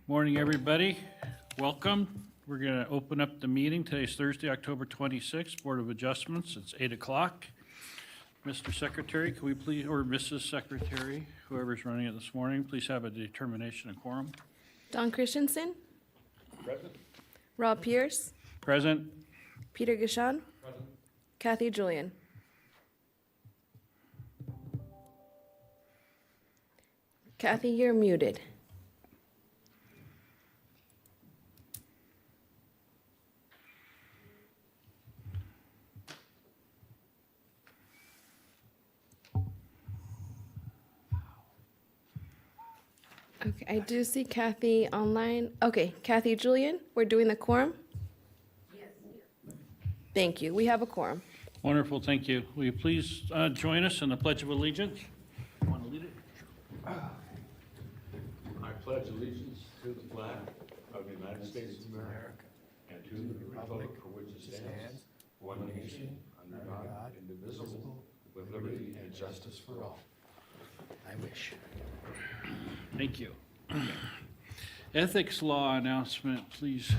Morning, everybody. Welcome. We're going to open up the meeting. Today's Thursday, October 26th, Board of Adjustments. It's 8 o'clock. Mr. Secretary, can we please, or Mrs. Secretary, whoever's running it this morning, please have a determination of quorum. Don Christensen. Present. Rob Pierce. Present. Peter Gishan. Present. Kathy Julian. Kathy, you're muted. Okay, I do see Kathy online. Okay, Kathy Julian, we're doing the quorum? Yes. Thank you. We have a quorum. Wonderful, thank you. Will you please join us in the Pledge of Allegiance? Want to lead it? I pledge allegiance to the flag of the United States of America and to the republic for which it stands, one nation, under God, indivisible, with liberty and justice for all. I wish. Thank you. Ethics law announcement, please.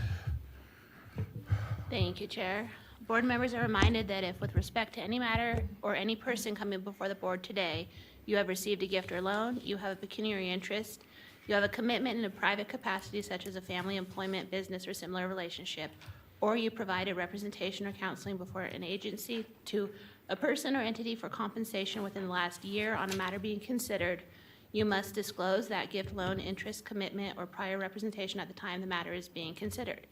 Thank you, Chair. Board members are reminded that if with respect to any matter or any person coming before the board today, you have received a gift or loan, you have a pecuniary interest, you have a commitment in a private capacity such as a family, employment, business, or similar relationship, or you provided representation or counseling before an agency to a person or entity for compensation within the last year on a matter being considered, you must disclose that gift, loan, interest, commitment, or prior representation at the time the matter is being considered.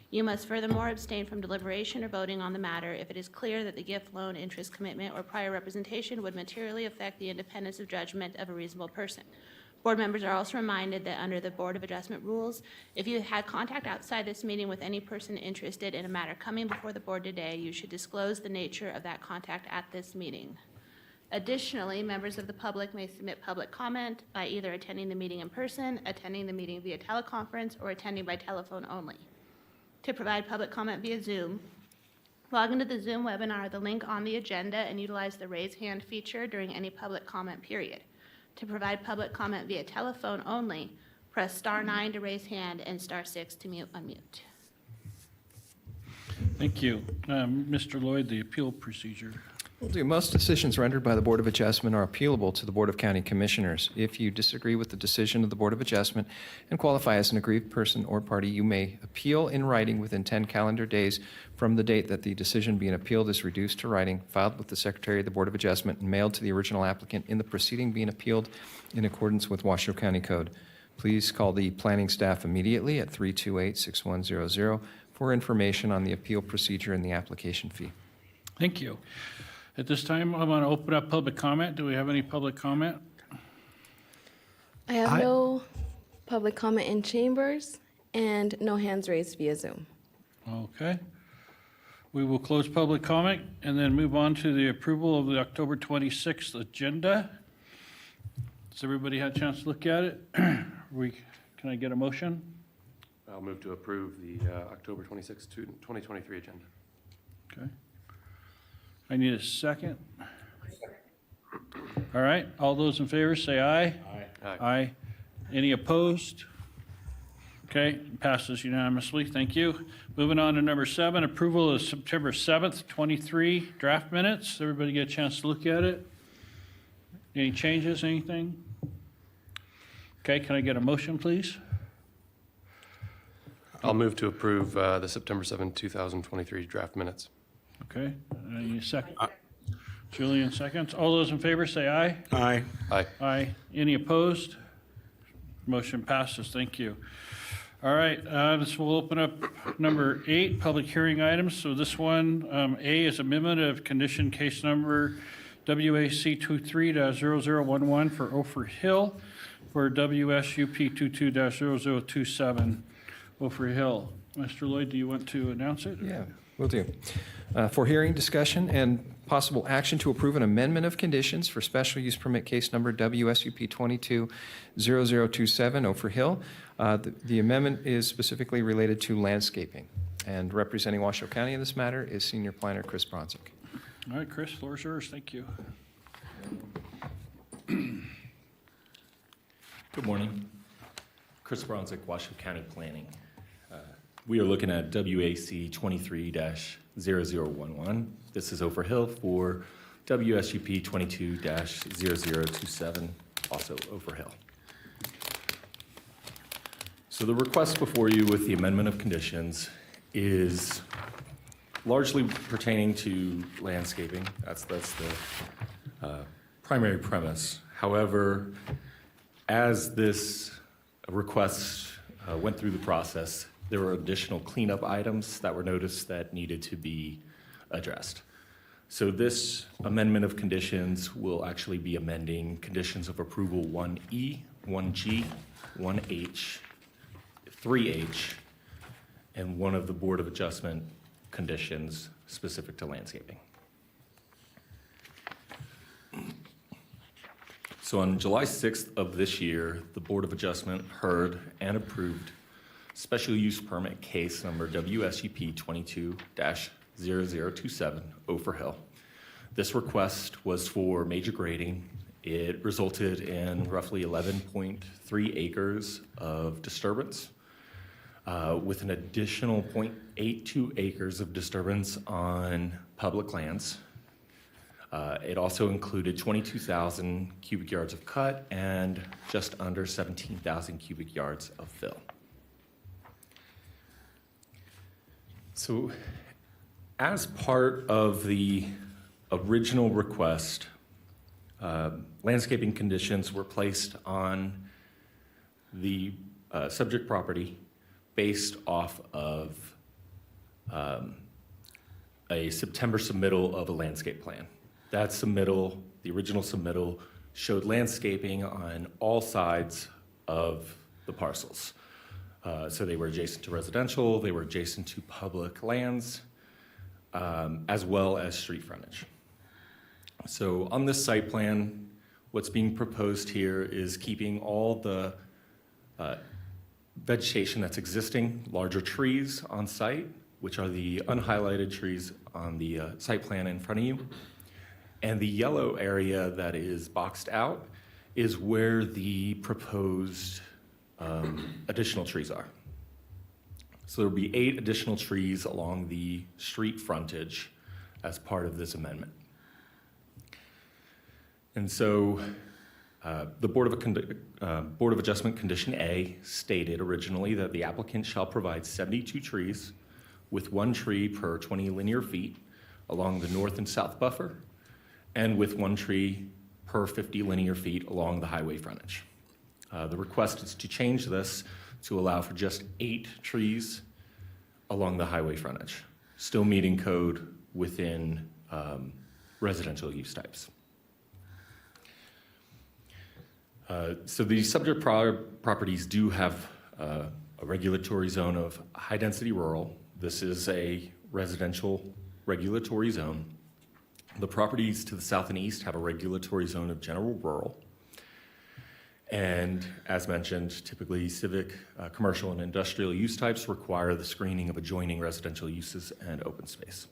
You must furthermore abstain from deliberation or voting on the matter if it is clear that the gift, loan, interest, commitment, or prior representation would materially affect the independence of judgment of a reasonable person. Board members are also reminded that under the Board of Adjustment rules, if you had contact outside this meeting with any person interested in a matter coming before the board today, you should disclose the nature of that contact at this meeting. Additionally, members of the public may submit public comment by either attending the meeting in person, attending the meeting via teleconference, or attending by telephone only. To provide public comment via Zoom, log into the Zoom webinar, the link on the agenda, and utilize the raise hand feature during any public comment period. To provide public comment via telephone only, press *9 to raise hand and *6 to unmute. Thank you. Mr. Lloyd, the appeal procedure. Will do. Most decisions rendered by the Board of Adjustment are appealable to the Board of County Commissioners. If you disagree with the decision of the Board of Adjustment and qualify as an aggrieved person or party, you may appeal in writing within 10 calendar days from the date that the decision being appealed is reduced to writing, filed with the Secretary of the Board of Adjustment, and mailed to the original applicant in the proceeding being appealed in accordance with Washoe County Code. Please call the planning staff immediately at 328-6100 for information on the appeal procedure and the application fee. Thank you. At this time, I want to open up public comment. Do we have any public comment? I have no public comment in chambers and no hands raised via Zoom. Okay. We will close public comment and then move on to the approval of the October 26th agenda. Has everybody had a chance to look at it? Can I get a motion? I'll move to approve the October 26, 2023 agenda. Okay. I need a second. All right, all those in favor say aye. Aye. Aye. Aye. Any opposed? Okay, passes unanimously, thank you. Moving on to number 7, approval of September 7th, 23 draft minutes. Everybody get a chance to look at it? Any changes, anything? Okay, can I get a motion, please? I'll move to approve the September 7, 2023 draft minutes. Okay, I need a second. Julian seconds. All those in favor say aye. Aye. Aye. Aye. Any opposed? Motion passes. Thank you. All right, this will open up number 8, public hearing items. So this one, A, is amendment of condition case number WAC 23-0011 for Ophir Hill for WSUP 22-0027 Ophir Hill. Mr. Lloyd, do you want to announce it? Yeah, will do. For hearing, discussion, and possible action to approve an amendment of conditions for special use permit case number WSUP 22-0027 Ophir Hill. The amendment is specifically related to landscaping. And representing Washoe County in this matter is Senior Planner Chris Bronzik. All right, Chris, floor is yours. Thank you. Good morning. Chris Bronzik, Washoe County Planning. We are looking at WAC 23-0011. This is Overhill for WSUP 22-0027, also Overhill. So the request before you with the amendment of conditions is largely pertaining to landscaping. That's the primary premise. However, as this request went through the process, there were additional cleanup items that were noticed that needed to be addressed. So this amendment of conditions will actually be amending conditions of approval 1E, 1G, 1H, 3H, and one of the Board of Adjustment conditions specific to landscaping. So on July 6th of this year, the Board of Adjustment heard and approved special use permit case number WSUP 22-0027, Overhill. This request was for major grading. It resulted in roughly 11.3 acres of disturbance, with an additional 0.82 acres of disturbance on public lands. It also included 22,000 cubic yards of cut and just under 17,000 cubic yards of fill. So as part of the original request, landscaping conditions were placed on the subject property based off of a September submittal of a landscape plan. That submittal, the original submittal, showed landscaping on all sides of the parcels. So they were adjacent to residential, they were adjacent to public lands, as well as street frontage. So on this site plan, what's being proposed here is keeping all the vegetation that's existing, larger trees on site, which are the unhighlighted trees on the site plan in front of you. And the yellow area that is boxed out is where the proposed additional trees are. So there will be 8 additional trees along the street frontage as part of this amendment. And so the Board of Adjustment Condition A stated originally that the applicant shall provide 72 trees with 1 tree per 20 linear feet along the north and south buffer, and with 1 tree per 50 linear feet along the highway frontage. The request is to change this to allow for just 8 trees along the highway frontage, still meeting code within residential use types. So the subject properties do have a regulatory zone of high density rural. This is a residential regulatory zone. The properties to the south and east have a regulatory zone of general rural. And as mentioned, typically civic, commercial, and industrial use types require the screening of adjoining residential uses and open space.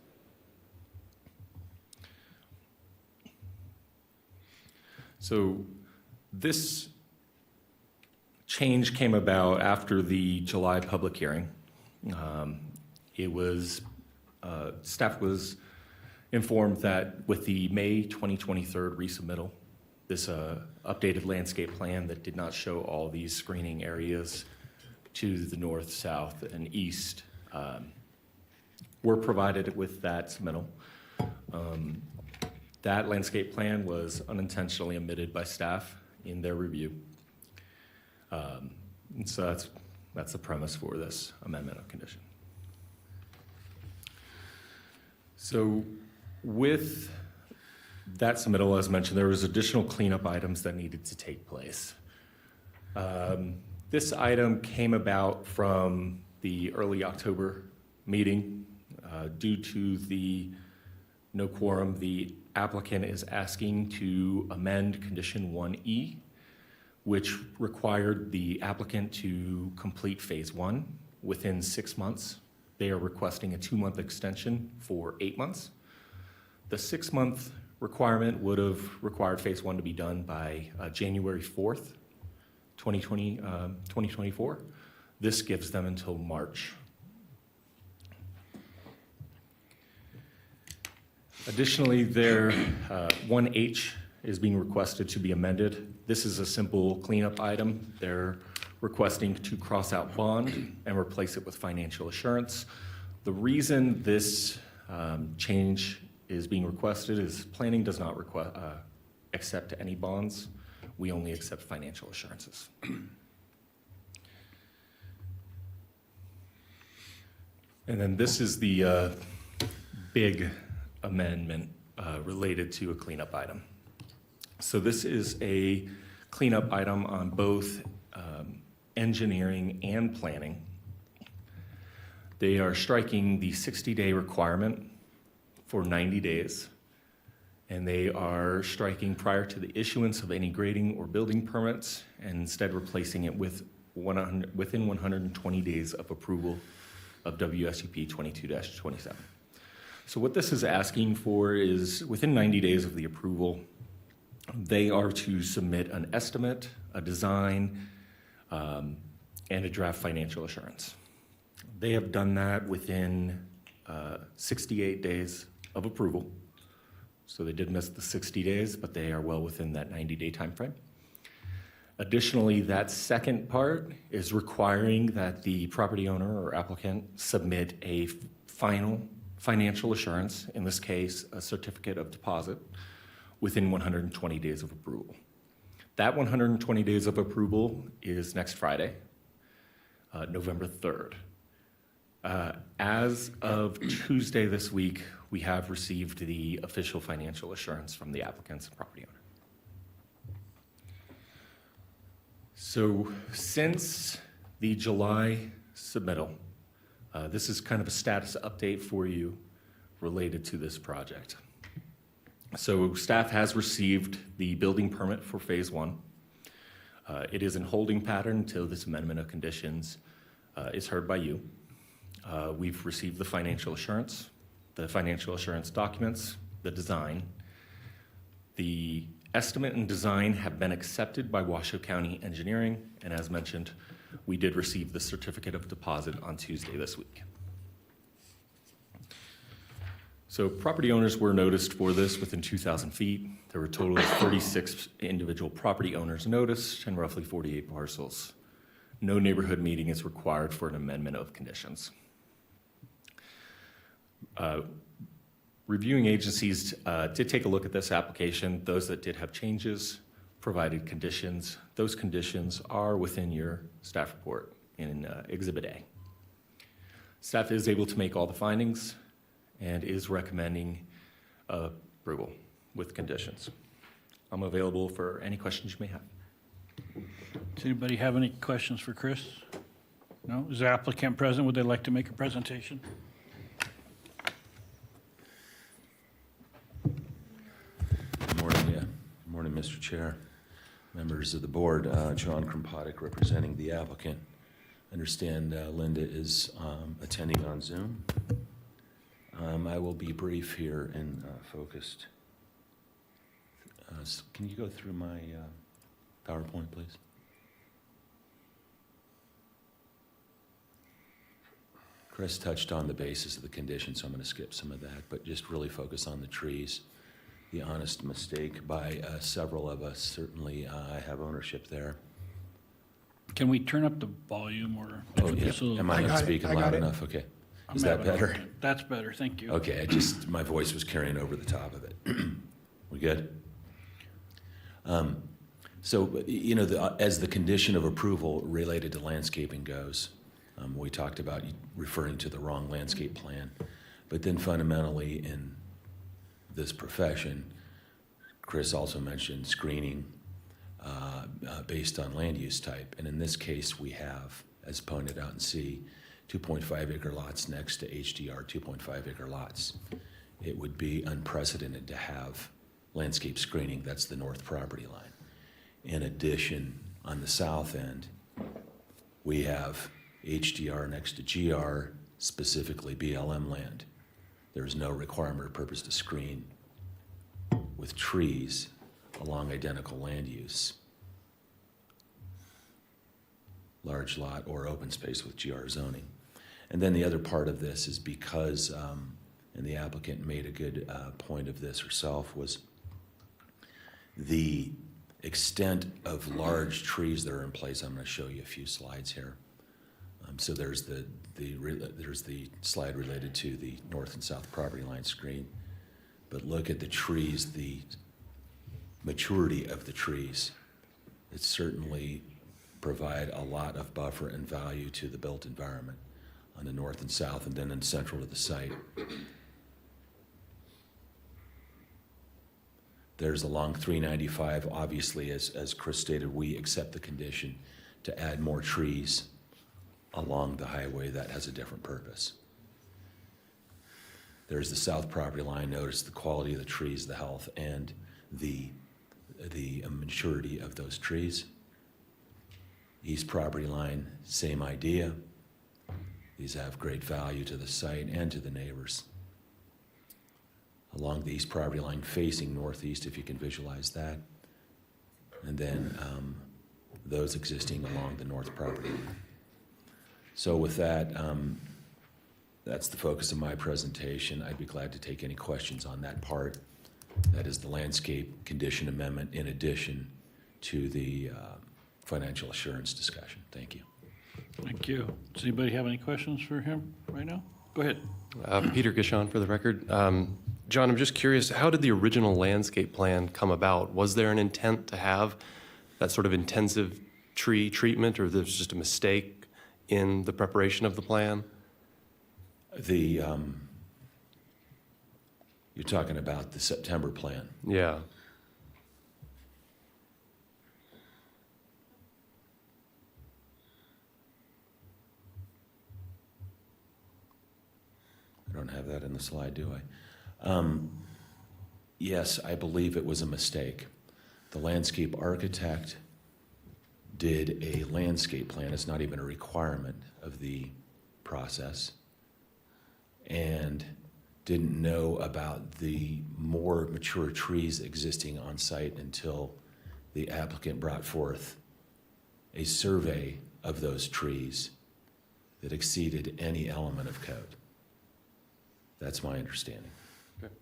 So this change came about after the July public hearing. Staff was informed that with the May 2023 resubmittal, this updated landscape plan that did not show all these screening areas to the north, south, and east were provided with that submittal. That landscape plan was unintentionally omitted by staff in their review. And so that's the premise for this amendment of condition. So with that submittal, as mentioned, there was additional cleanup items that needed to take place. This item came about from the early October meeting. Due to the no quorum, the applicant is asking to amend condition 1E, which required the applicant to complete phase 1 within 6 months. They are requesting a 2-month extension for 8 months. The 6-month requirement would have required phase 1 to be done by January 4th, 2024. This gives them until March. Additionally, their 1H is being requested to be amended. This is a simple cleanup item. They're requesting to cross out bond and replace it with financial assurance. The reason this change is being requested is planning does not accept any bonds. We only accept financial assurances. And then this is the big amendment related to a cleanup item. So this is a cleanup item on both engineering and planning. They are striking the 60-day requirement for 90 days, and they are striking prior to the issuance of any grading or building permits, and instead replacing it with within 120 days of approval of WSUP 22-27. So what this is asking for is within 90 days of the approval, they are to submit an estimate, a design, and a draft financial assurance. They have done that within 68 days of approval. So they did miss the 60 days, but they are well within that 90-day timeframe. Additionally, that second part is requiring that the property owner or applicant submit a final financial assurance, in this case, a certificate of deposit, within 120 days of approval. That 120 days of approval is next Friday, November 3rd. As of Tuesday this week, we have received the official financial assurance from the applicants and property owner. So since the July submittal, this is kind of a status update for you related to this project. So staff has received the building permit for phase 1. It is in holding pattern until this amendment of conditions is heard by you. We've received the financial assurance documents, the design. The estimate and design have been accepted by Washoe County Engineering, and as mentioned, we did receive the certificate of deposit on Tuesday this week. So property owners were noticed for this within 2,000 feet. There were a total of 36 individual property owners noticed and roughly 48 parcels. No neighborhood meeting is required for an amendment of conditions. Reviewing agencies did take a look at this application. Those that did have changes provided conditions. Those conditions are within your staff report in Exhibit A. Staff is able to make all the findings and is recommending approval with conditions. I'm available for any questions you may have. Does anybody have any questions for Chris? No? Is the applicant present? Would they like to make a presentation? Good morning, Good morning, Mr. Chair, members of the board. John Krompottek representing the applicant. Understand Linda is attending on Zoom. I will be brief here and focused. Can you go through my PowerPoint, please? Chris touched on the basis of the condition, so I'm going to skip some of that, but just really focus on the trees. The honest mistake by several of us, certainly I have ownership there. Can we turn up the volume or? Oh, yeah. Am I not speaking loud enough? Okay. Is that better? That's better, thank you. Okay, my voice was carrying over the top of it. We good? So, you know, as the condition of approval related to landscaping goes, we talked about referring to the wrong landscape plan, but then fundamentally in this profession, Chris also mentioned screening based on land use type, and in this case we have, as pointed out in C, 2.5 acre lots next to HDR 2.5 acre lots. It would be unprecedented to have landscape screening. That's the north property line. In addition, on the south end, we have HDR next to GR, specifically BLM land. There's no requirement or purpose to screen with trees along identical land use. large lot or open space with GR zoning. And then the other part of this is because, and the applicant made a good point of this herself, was the extent of large trees that are in place. I'm going to show you a few slides here. So there's the slide related to the north and south property line screen. But look at the trees, the maturity of the trees. It certainly provide a lot of buffer and value to the built environment on the north and south, and then in central to the site. There's along 395, obviously, as Chris stated, we accept the condition to add more trees along the highway. That has a different purpose. There's the south property line. Notice the quality of the trees, the health, and the maturity of those trees. East property line, same idea. These have great value to the site and to the neighbors. Along the east property line facing northeast, if you can visualize that. And then those existing along the north property line. So with that, that's the focus of my presentation. I'd be glad to take any questions on that part. That is the landscape condition amendment in addition to the financial assurance discussion. Thank you. Thank you. Does anybody have any questions for him right now? Go ahead. Peter Gishon for the record. John, I'm just curious, how did the original landscape plan come about? Was there an intent to have that sort of intensive tree treatment, or there's just a mistake in the preparation of the plan? You're talking about the September plan. Yeah. I don't have that in the slide, do I? Yes, I believe it was a mistake. The landscape architect did a landscape plan. It's not even a requirement of the process. And didn't know about the more mature trees existing on site until the applicant brought forth a survey of those trees that exceeded any element of code. That's my understanding. Okay.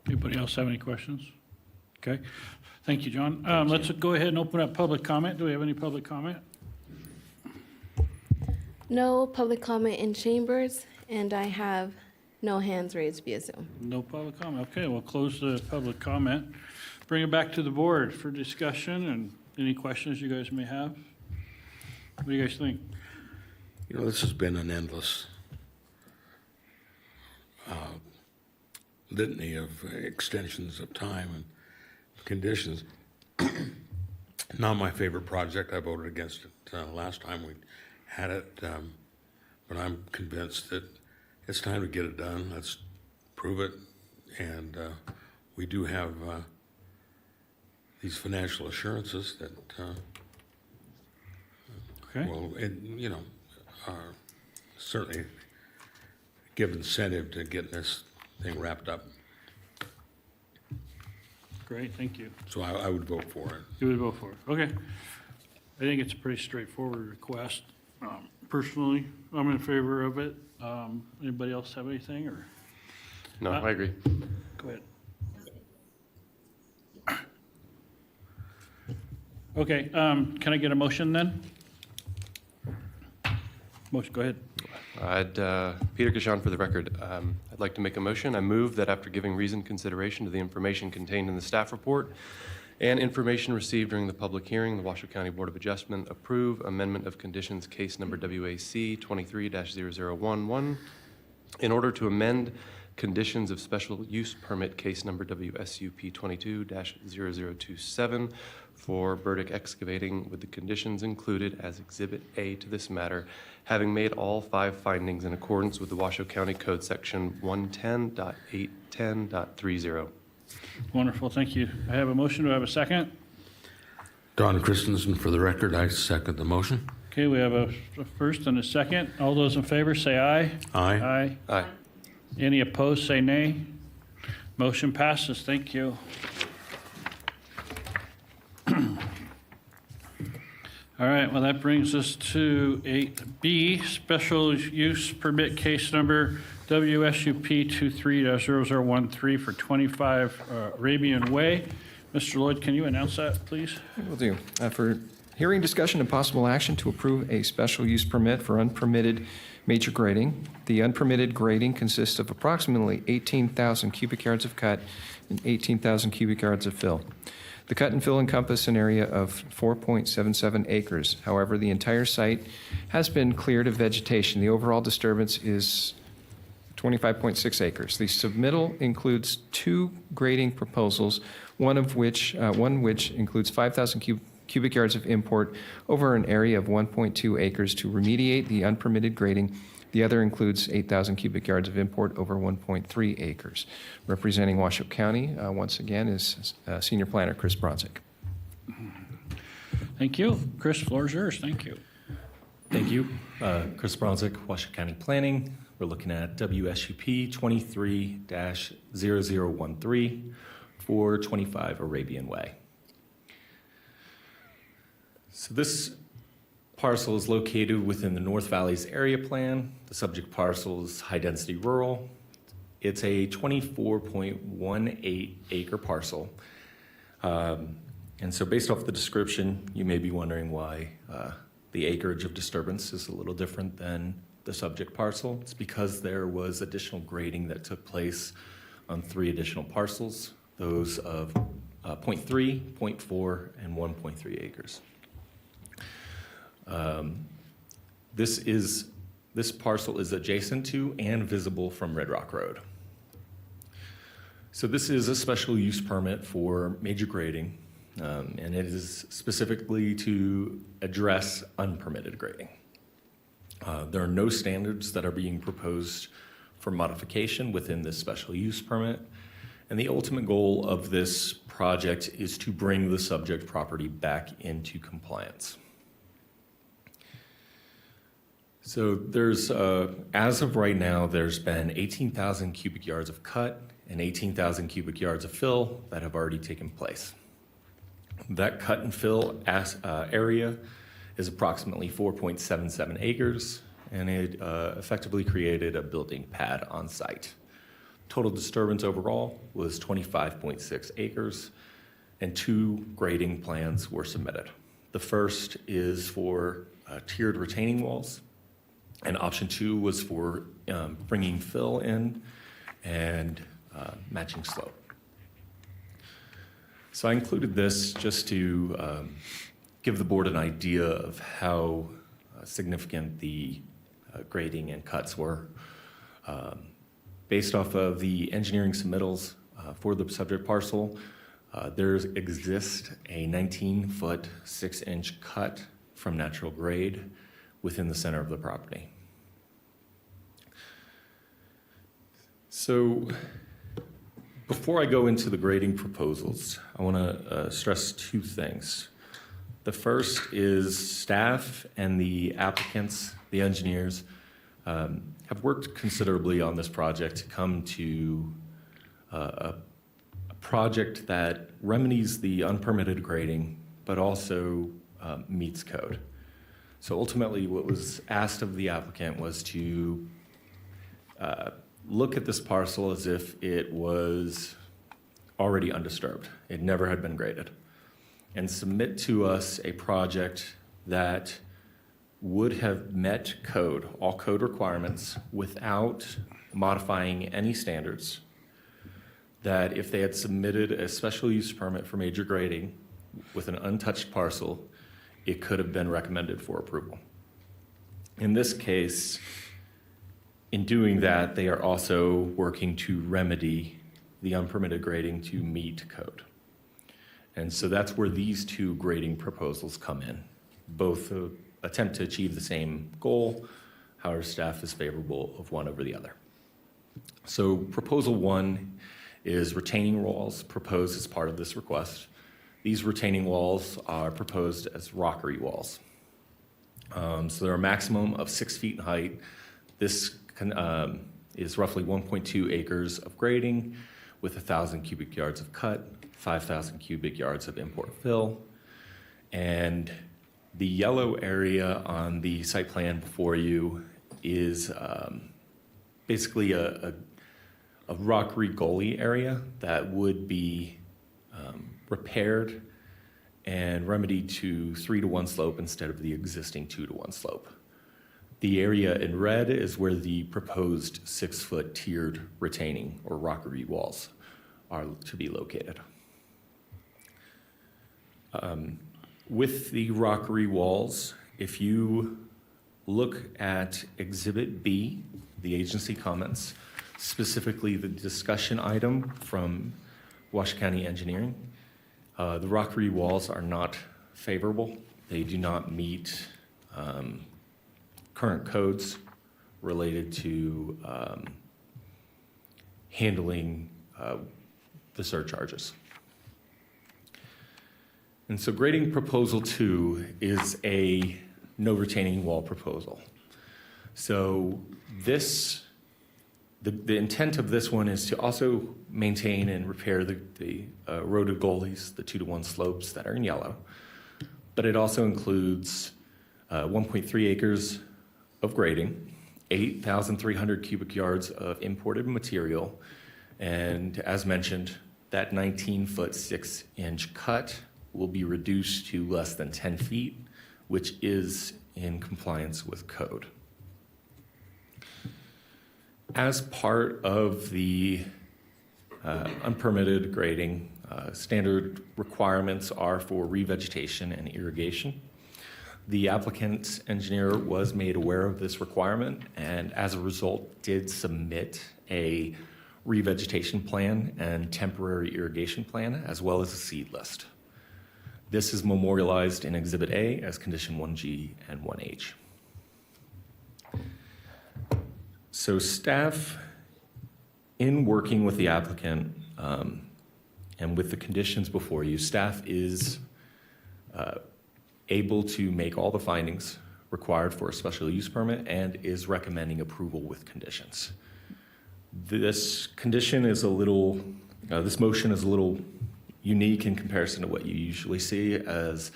Anybody else have any questions? Okay. Thank you, John. Let's go ahead and open up public comment. Do we have any public comment? No public comment in chambers, and I have no hands raised via Zoom. No public comment. Okay, we'll close the public comment. Bring it back to the board for discussion and any questions you guys may have. What do you guys think? You know, this has been an endless litany of extensions of time and conditions. Not my favorite project. I voted against it last time we had it, but I'm convinced that it's time to get it done. Let's prove it. And we do have these financial assurances that Okay. will, certainly give incentive to getting this thing wrapped up. Great, thank you. So I would vote for it. You would vote for it. Okay. I think it's a pretty straightforward request. Personally, I'm in favor of it. Anybody else have anything, or? No, I agree. Go ahead. Okay, can I get a motion then? Motion, go ahead. Peter Gishon for the record. I'd like to make a motion. I move that after giving reasoned consideration to the information contained in the staff report and information received during the public hearing, the Washoe County Board of Adjustment approve amendment of conditions case number WAC 23-0011 in order to amend conditions of special use permit case number WSUP 22-0027 for Burdick Excavating with the conditions included as Exhibit A to this matter, having made all 5 findings in accordance with the Washoe County Code Section 110.810.30. Wonderful, thank you. I have a motion. Do I have a second? Don Christensen, for the record, I second the motion. Okay, we have a first and a second. All those in favor say aye. Aye. Aye. Aye. Any opposed, say nay. Motion passes. Thank you. All right, well, that brings us to 8B, special use permit case number WSUP 23-0013 for 25 Arabian Way. Mr. Lloyd, can you announce that, please? Will do. For hearing, discussion, and possible action to approve a special use permit for unpermitted major grading. The unpermitted grading consists of approximately 18,000 cubic yards of cut and 18,000 cubic yards of fill. The cut and fill encompass an area of 4.77 acres. However, the entire site has been cleared of vegetation. The overall disturbance is 25.6 acres. The submittal includes 2 grading proposals, one which includes 5,000 cubic yards of import over an area of 1.2 acres to remediate the unpermitted grading. The other includes 8,000 cubic yards of import over 1.3 acres. Representing Washoe County, once again, is Senior Planner Chris Bronzik. Thank you. Chris, floor is yours. Thank you. Thank you. Chris Bronzik, Washoe County Planning. We're looking at WSUP 23-0013 for 25 Arabian Way. So this parcel is located within the North Valleys area plan. The subject parcel is high-density rural. It's a 24.18 acre parcel. And so based off the description, you may be wondering why the acreage of disturbance is a little different than the subject parcel. It's because there was additional grading that took place on 3 additional parcels, those of 0.3, 0.4, and 1.3 acres. This parcel is adjacent to and visible from Red Rock Road. So this is a special use permit for major grading, and it is specifically to address unpermitted grading. There are no standards that are being proposed for modification within this special use permit, and the ultimate goal of this project is to bring the subject property back into compliance. So there's, as of right now, there's been 18,000 cubic yards of cut and 18,000 cubic yards of fill that have already taken place. That cut and fill area is approximately 4.77 acres, and it effectively created a building pad on site. Total disturbance overall was 25.6 acres, and 2 grading plans were submitted. The first is for tiered retaining walls, and option 2 was for bringing fill in and matching slope. So I included this just to give the board an idea of how significant the grading and cuts were. Based off of the engineering submittals for the subject parcel, there exists a 19-foot, 6-inch cut from natural grade within the center of the property. So before I go into the grading proposals, I want to stress 2 things. The first is staff and the applicants, the engineers, have worked considerably on this project to come to a project that remedies the unpermitted grading, but also meets code. So ultimately, what was asked of the applicant was to look at this parcel as if it was already undisturbed. It never had been graded. And submit to us a project that would have met code, all code requirements, without modifying any standards, that if they had submitted a special use permit for major grading with an untouched parcel, it could have been recommended for approval. In this case, in doing that, they are also working to remedy the unpermitted grading to meet code. And so that's where these 2 grading proposals come in. Both attempt to achieve the same goal, however, staff is favorable of one over the other. So proposal 1 is retaining walls proposed as part of this request. These retaining walls are proposed as rockery walls. So they're a maximum of 6 feet in height. This is roughly 1.2 acres of grading with 1,000 cubic yards of cut, 5,000 cubic yards of import fill. And The yellow area on the site plan before you is basically a rockery gully area that would be repaired and remedied to 3-to-1 slope instead of the existing 2-to-1 slope. The area in red is where the proposed 6-foot tiered retaining or rockery walls are to be located. With the rockery walls, if you look at Exhibit B, the agency comments, specifically the discussion item from Washoe County Engineering, the rockery walls are not favorable. They do not meet current codes related to handling the surcharges. And so grading proposal 2 is a no retaining wall proposal. So this, the intent of this one is to also maintain and repair the eroded gullies, the 2-to-1 slopes that are in yellow. But it also includes 1.3 acres of grading, 8,300 cubic yards of imported material, and as mentioned, that 19-foot 6-inch cut will be reduced to less than 10 feet, which is in compliance with code. As part of the unpermitted grading, standard requirements are for revegetation and irrigation. The applicant's engineer was made aware of this requirement and as a result did submit a revegetation plan and temporary irrigation plan as well as a seed list. This is memorialized in Exhibit A as Condition 1G and 1H. So staff, in working with the applicant and with the conditions before you, staff is able to make all the findings required for a special use permit and is recommending approval with conditions. This condition is a little, this motion is a little unique in comparison to what you usually see, as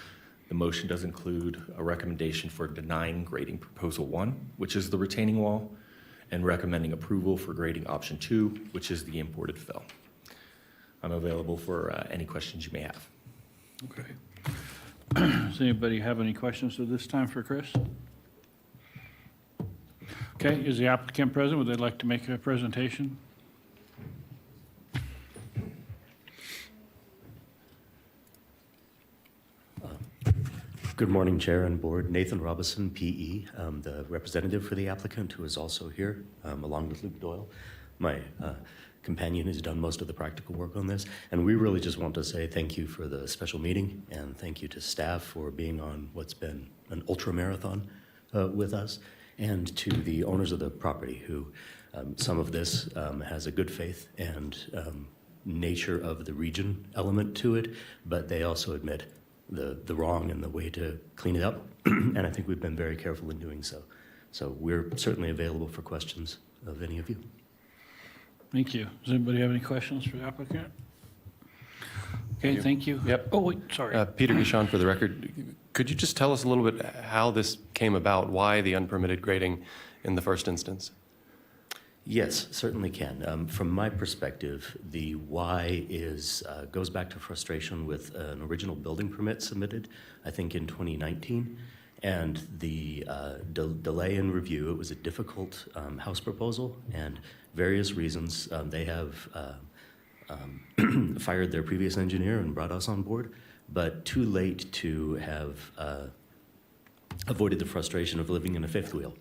the motion does include a recommendation for denying grading proposal 1, which is the retaining wall, and recommending approval for grading option 2, which is the imported fill. I'm available for any questions you may have. Okay. Does anybody have any questions at this time for Chris? Okay, is the applicant present? Would they like to make a presentation? Good morning, Chair and Board. Nathan Robison, PE, the representative for the applicant, who is also here, along with Luke Doyle. My companion has done most of the practical work on this, and we really just want to say thank you for the special meeting, and thank you to staff for being on what's been an ultra marathon with us, and to the owners of the property who some of this has a good faith and nature of the region element to it, but they also admit the wrong and the way to clean it up, and I think we've been very careful in doing so. So we're certainly available for questions of any of you. Thank you. Does anybody have any questions for the applicant? Okay, thank you. Yep. Oh, wait, sorry. Peter Gishon for the record. Could you just tell us a little bit how this came about, why the unpermitted grading in the first instance? Yes, certainly can. From my perspective, the why is goes back to frustration with an original building permit submitted, I think in 2019, and the delay in review. It was a difficult house proposal, and various reasons they have fired their previous engineer and brought us on board, but too late to have avoided the frustration of living in a fifth wheel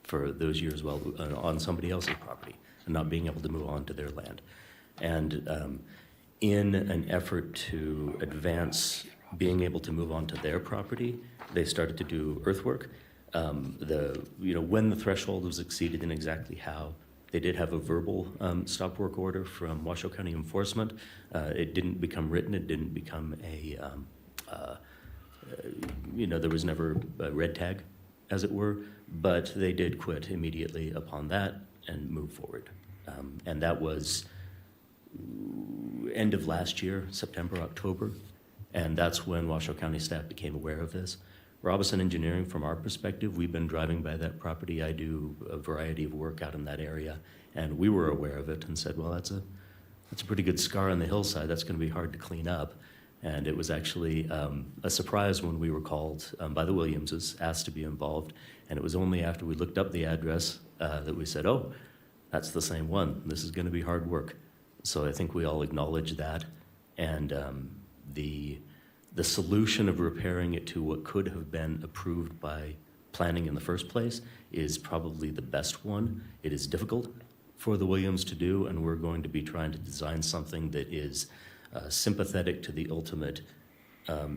for those years while on somebody else's property and not being able to move on to their land. And in an effort to advance being able to move on to their property, they started to do earthwork. When the threshold was exceeded and exactly how, they did have a verbal stop work order from Washoe County Enforcement. It didn't become written. It didn't become there was never a red tag, as it were, but they did quit immediately upon that and move forward. And that was end of last year, September, October, and that's when Washoe County staff became aware of this, Robison Engineering, from our perspective, we've been driving by that property. I do a variety of work out in that area, and we were aware of it and said, well, that's a pretty good scar on the hillside. That's going to be hard to clean up. And it was actually a surprise when we were called by the Williamses, asked to be involved. And it was only after we looked up the address that we said, oh, that's the same one. This is going to be hard work. So I think we all acknowledge that. And the solution of repairing it to what could have been approved by planning in the first place is probably the best one. It is difficult for the Williams to do, and we're going to be trying to design something that is sympathetic to the ultimate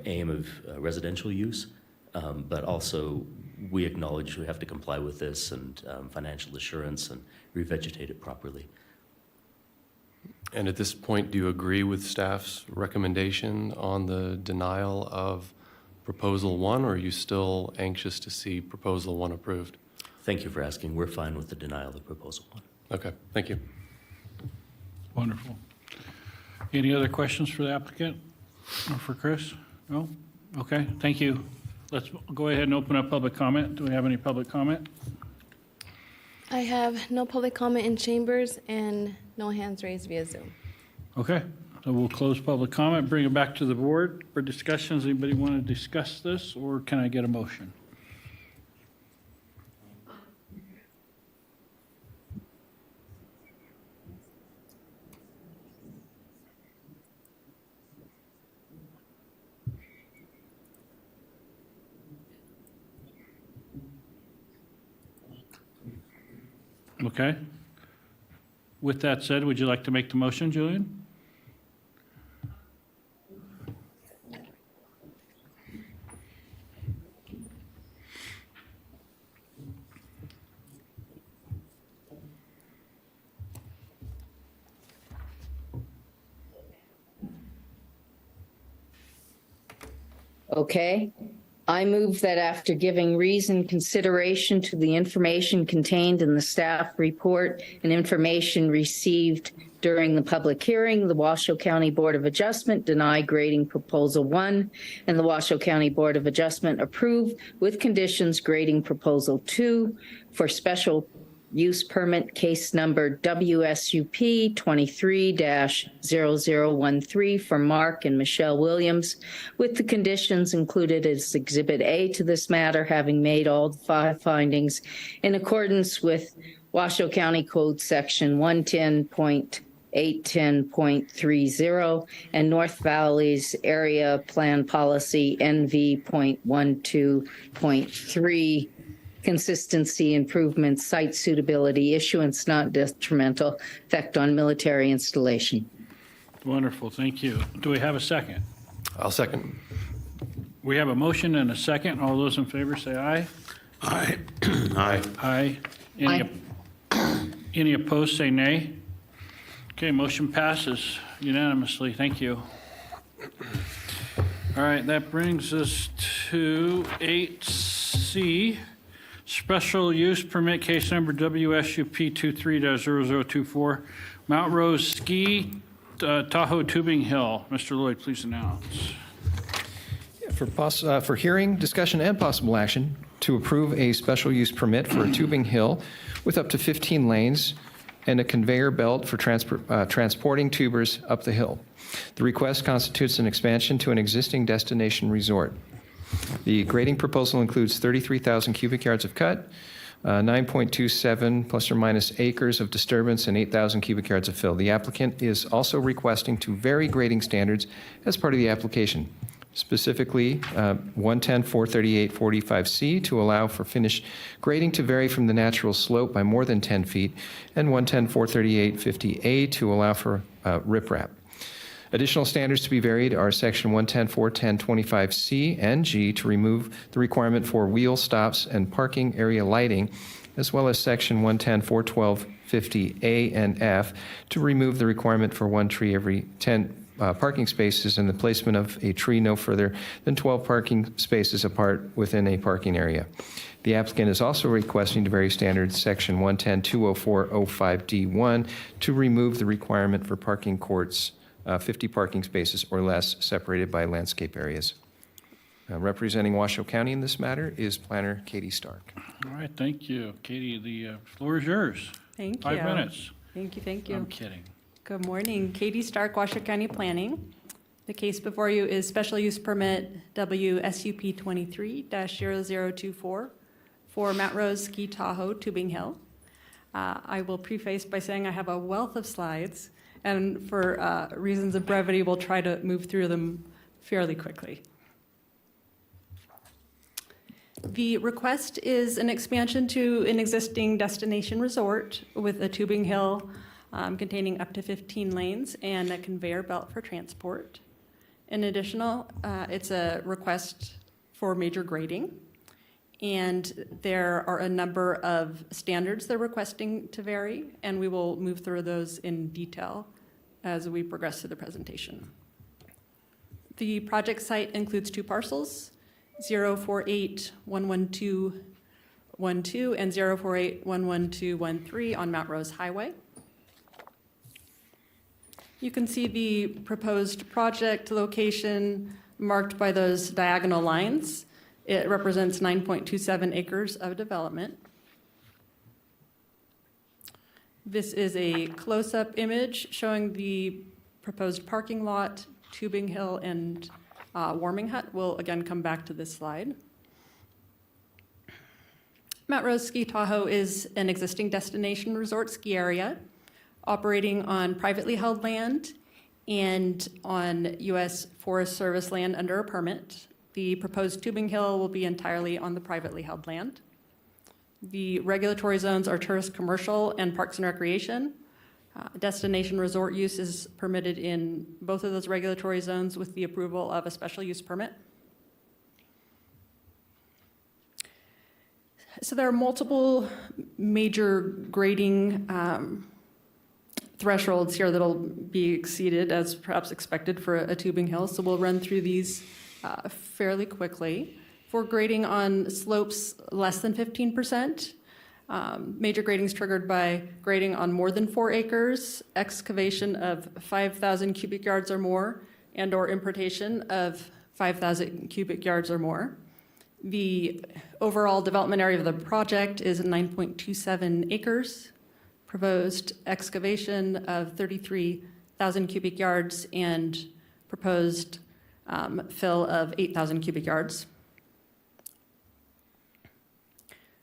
aim of residential use, but also we acknowledge we have to comply with this and financial assurance and revegetate it properly. And at this point, do you agree with staff's recommendation on the denial of Proposal 1, or are you still anxious to see Proposal 1 approved? Thank you for asking. We're fine with the denial of Proposal 1. Okay, thank you. Wonderful. Any other questions for the applicant or for Chris? No? Okay, thank you. Let's go ahead and open up public comment. Do we have any public comment? I have no public comment in chambers and no hands raised via Zoom. Okay, so we'll close public comment, bring it back to the board for discussions. Anybody want to discuss this, or can I get a motion? Okay. With that said, would you like to make the motion, Julian? Okay. I move that after giving reasoned consideration to the information contained in the staff report and information received during the public hearing, the Washoe County Board of Adjustment deny grading Proposal 1, and the Washoe County Board of Adjustment approve with conditions grading Proposal 2 for special use permit case number WSUP 23-0013 for Mark and Michelle Williams, with the conditions included as Exhibit A to this matter, having made all the 5 findings in accordance with Washoe County Code Section 110.810.30 and North Valley's Area Plan Policy NV.12.3, consistency, improvement, site suitability, issuance not detrimental, effect on military installation. Wonderful, thank you. Do we have a second? I'll second. We have a motion and a second. All those in favor say aye. Aye. Aye. Aye. Any opposed, say nay. Okay, motion passes unanimously. Thank you. All right, that brings us to 8C, special use permit case number WSUP 23-0024, Mount Rose Ski, Tahoe Tubing Hill. Mr. Lloyd, please announce. For hearing, discussion, and possible action to approve a special use permit for a tubing hill with up to 15 lanes and a conveyor belt for transporting tubers up the hill. The request constitutes an expansion to an existing destination resort. The grading proposal includes 33,000 cubic yards of cut, 9.27 plus or minus acres of disturbance, and 8,000 cubic yards of fill. The applicant is also requesting to vary grading standards as part of the application, specifically 110-438-45C to allow for finish grading to vary from the natural slope by more than 10 feet, and 110-438-50A to allow for riprap. Additional standards to be varied are Section 110-410-25C and G to remove the requirement for wheel stops and parking area lighting, as well as Section 110-412-50A and F to remove the requirement for one tree every 10 parking spaces and the placement of a tree no further than 12 parking spaces apart within a parking area. The applicant is also requesting to vary standards Section 110-204-05D1 to remove the requirement for parking courts 50 parking spaces or less separated by landscape areas. Representing Washoe County in this matter is Planner Katie Stark. All right, thank you. Katie, the floor is yours. Thank you. 5 minutes. Thank I'm you. kidding. Good morning. Katie Stark, Washoe County Planning. The case before you is Special Use Permit WSUP 23-0024 for Mount Rose Ski Tahoe Tubing Hill. I will preface by saying I have a wealth of slides, and for reasons of brevity, we'll try to move through them fairly quickly. The request is an expansion to an existing destination resort with a tubing hill containing up to 15 lanes and a conveyor belt for transport. In addition, it's a request for major grading, and there are a number of standards they're requesting to vary, and we will move through those in detail as we progress through the presentation. The project site includes 2 parcels, 048-11212 and 048-11213 on Mount Rose Highway. You can see the proposed project location marked by those diagonal lines. It represents 9.27 acres of development. This is a close-up image showing the proposed parking lot, tubing hill, and warming hut. We'll again come back to this slide. Mount Rose Ski Tahoe is an existing destination resort ski area operating on privately held land and on U.S. Forest Service land under a permit. The proposed tubing hill will be entirely on the privately held land. The regulatory zones are tourist commercial and parks and recreation. Destination resort use is permitted in both of those regulatory zones with the approval of a special use permit. So there are multiple major grading thresholds here that'll be exceeded as perhaps expected for a tubing hill. So we'll run through these fairly quickly. For grading on slopes less than 15%, major grading is triggered by grading on more than 4 acres, excavation of 5,000 cubic yards or more, and or importation of 5,000 cubic yards or more. The overall development area of the project is 9.27 acres. Proposed excavation of 33,000 cubic yards and proposed fill of 8,000 cubic yards.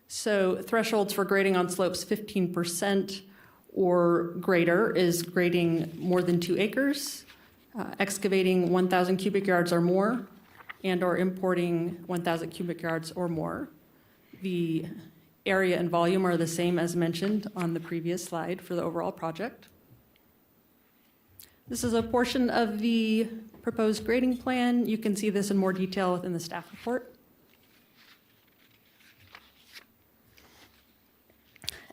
So thresholds for grading on slopes 15% or greater is grading more than 2 acres, excavating 1,000 cubic yards or more, and or importing 1,000 cubic yards or more. The area and volume are the same as mentioned on the previous slide for the overall project. This is a portion of the proposed grading plan. You can see this in more detail within the staff report.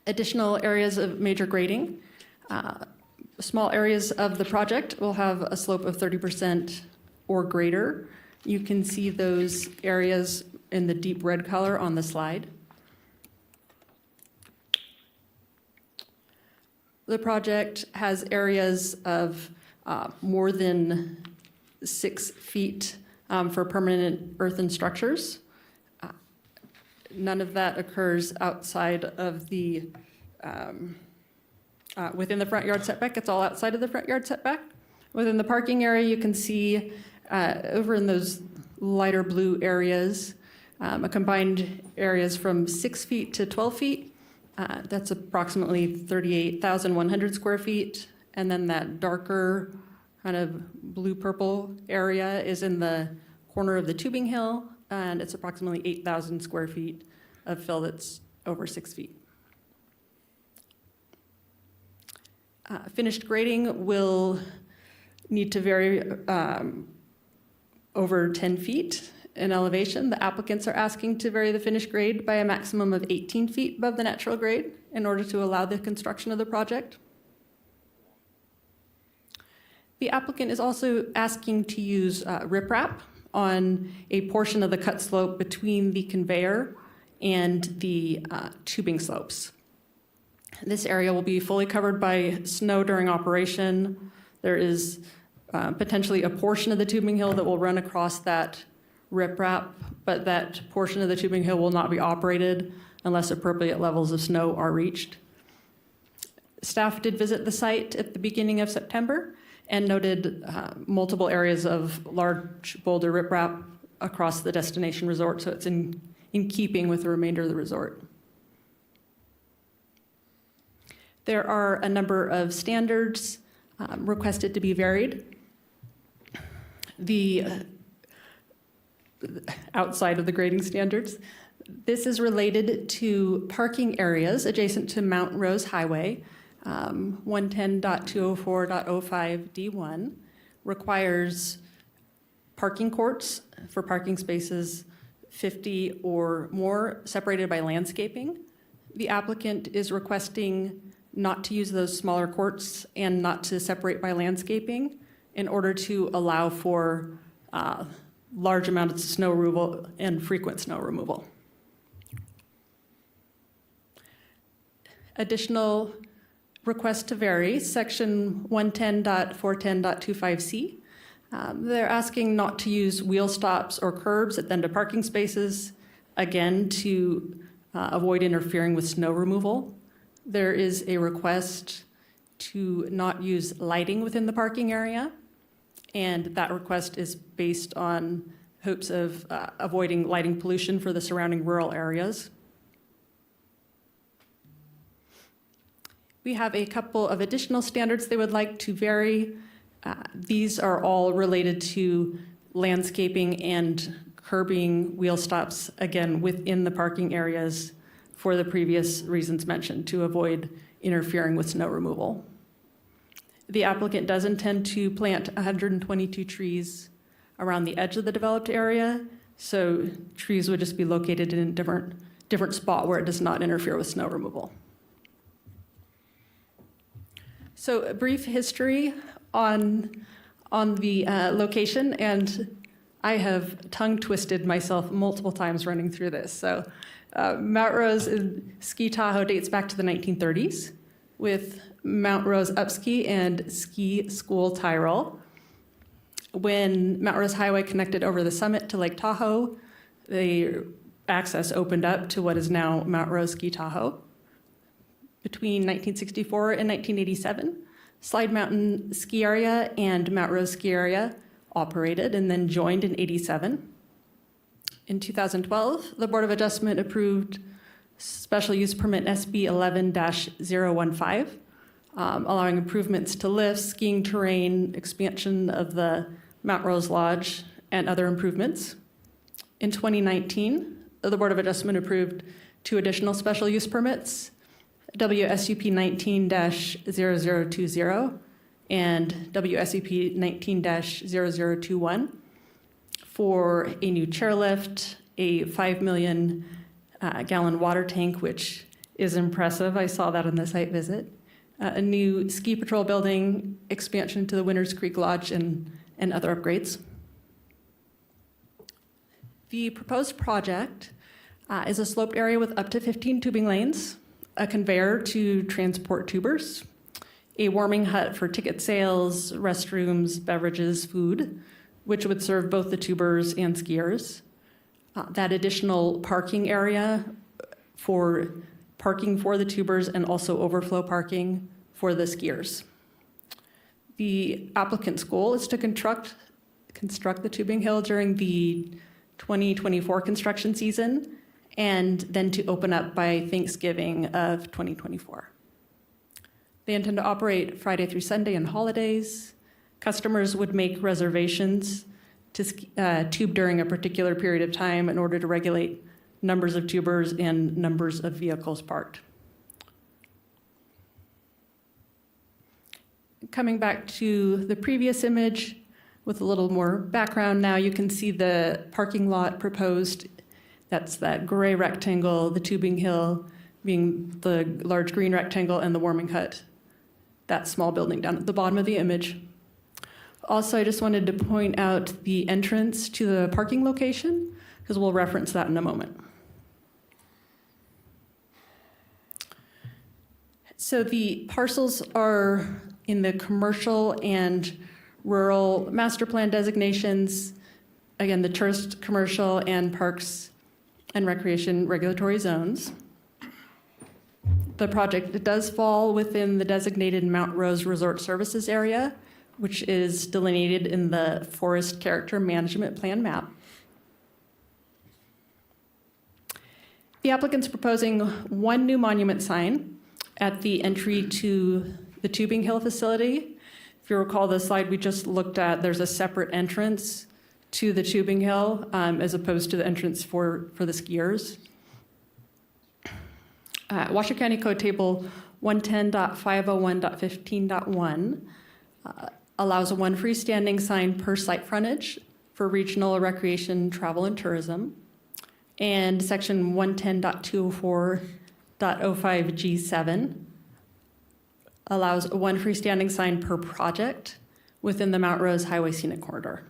Additional areas of major grading. Small areas of the project will have a slope of 30% or greater. You can see those areas in the deep red color on the slide. The project has areas of more than 6 feet for permanent earthen structures. None of that occurs outside of the, within the front yard setback. It's all outside of the front yard setback. Within the parking area, you can see over in those lighter blue areas, a combined areas from 6 feet to 12 feet. That's approximately 38,100 square feet. And then that darker kind of blue-purple area is in the corner of the tubing hill, and it's approximately 8,000 square feet of fill that's over 6 feet. Finished grading will need to vary over 10 feet in elevation. The applicants are asking to vary the finished grade by a maximum of 18 feet above the natural grade in order to allow the construction of the project. The applicant is also asking to use riprap on a portion of the cut slope between the conveyor and the tubing slopes. This area will be fully covered by snow during operation. There is potentially a portion of the tubing hill that will run across that riprap, but that portion of the tubing hill will not be operated unless appropriate levels of snow are reached. Staff did visit the site at the beginning of September and noted multiple areas of large boulder riprap across the destination resort, so it's in keeping with the remainder of the resort. There are a number of standards requested to be varied. Outside of the grading standards, this is related to parking areas adjacent to Mount Rose Highway. 110.204.05 D1 requires parking courts for parking spaces 50 or more separated by landscaping. The applicant is requesting not to use those smaller courts and not to separate by landscaping in order to allow for large amounts of snow removal and frequent snow removal. Additional request to vary, section 110.410.25C. They're asking not to use wheel stops or curbs at the end of parking spaces, again, to avoid interfering with snow removal. There is a request to not use lighting within the parking area, and that request is based on hopes of avoiding lighting pollution for the surrounding rural areas. We have a couple of additional standards they would like to vary. These are all related to landscaping and curbing wheel stops, again, within the parking areas for the previous reasons mentioned, to avoid interfering with snow removal. The applicant does intend to plant 122 trees around the edge of the developed area, so trees would just be located in a different spot where it does not interfere with snow removal. So a brief history on the location, and I have tongue twisted myself multiple times running through this. So Mount Rose in Ski Tahoe dates back to the 1930s with Mount Rose Upski and Ski School Tyrol. When Mount Rose Highway connected over the summit to Lake Tahoe, the access opened up to what is now Mount Rose Ski Tahoe. Between 1964 and 1987, Slide Mountain Ski Area and Mount Rose Ski Area operated and then joined in 87. In 2012, the Board of Adjustment approved Special Use Permit SB 11-015, allowing improvements to lifts, skiing terrain, expansion of the Mount Rose Lodge, and other improvements. In 2019, the Board of Adjustment approved 2 additional special use permits, WSUP 19-0020 and WSUP 19-0021 for a new chairlift, a 5 million gallon water tank, which is impressive. I saw that on the site visit. A new ski patrol building, expansion to the Winters Creek Lodge, and other upgrades. The proposed project is a sloped area with up to 15 tubing lanes, a conveyor to transport tubers, a warming hut for ticket sales, restrooms, beverages, food, which would serve both the tubers and skiers. That additional parking area for parking for the tubers and also overflow parking for the skiers. The applicant's goal is to construct the tubing hill during the 2024 construction season and then to open up by Thanksgiving of 2024. They intend to operate Friday through Sunday and holidays. Customers would make reservations to tube during a particular period of time in order to regulate numbers of tubers and numbers of vehicles parked. Coming back to the previous image with a little more background now, you can see the parking lot proposed. That's that gray rectangle, the tubing hill being the large green rectangle, and the warming hut, that small building down at the bottom of the image. Also, I just wanted to point out the entrance to the parking location, because we'll reference that in a moment. So the parcels are in the commercial and rural master plan designations. again, the tourist, commercial, and parks and recreation regulatory zones. The project does fall within the designated Mount Rose Resort Services area, which is delineated in the Forest Character Management Plan map. The applicant's proposing one new monument sign at the entry to the Tubing Hill facility. If you recall the slide we just looked at, there's a separate entrance to the Tubing Hill as opposed to the entrance for the skiers. Washoe County Code Table 110.501.15.1 allows one freestanding sign per site frontage for regional recreation, travel, and tourism. And Section 110.204.05G7 allows one freestanding sign per project within the Mount Rose Highway Scenic Corridor.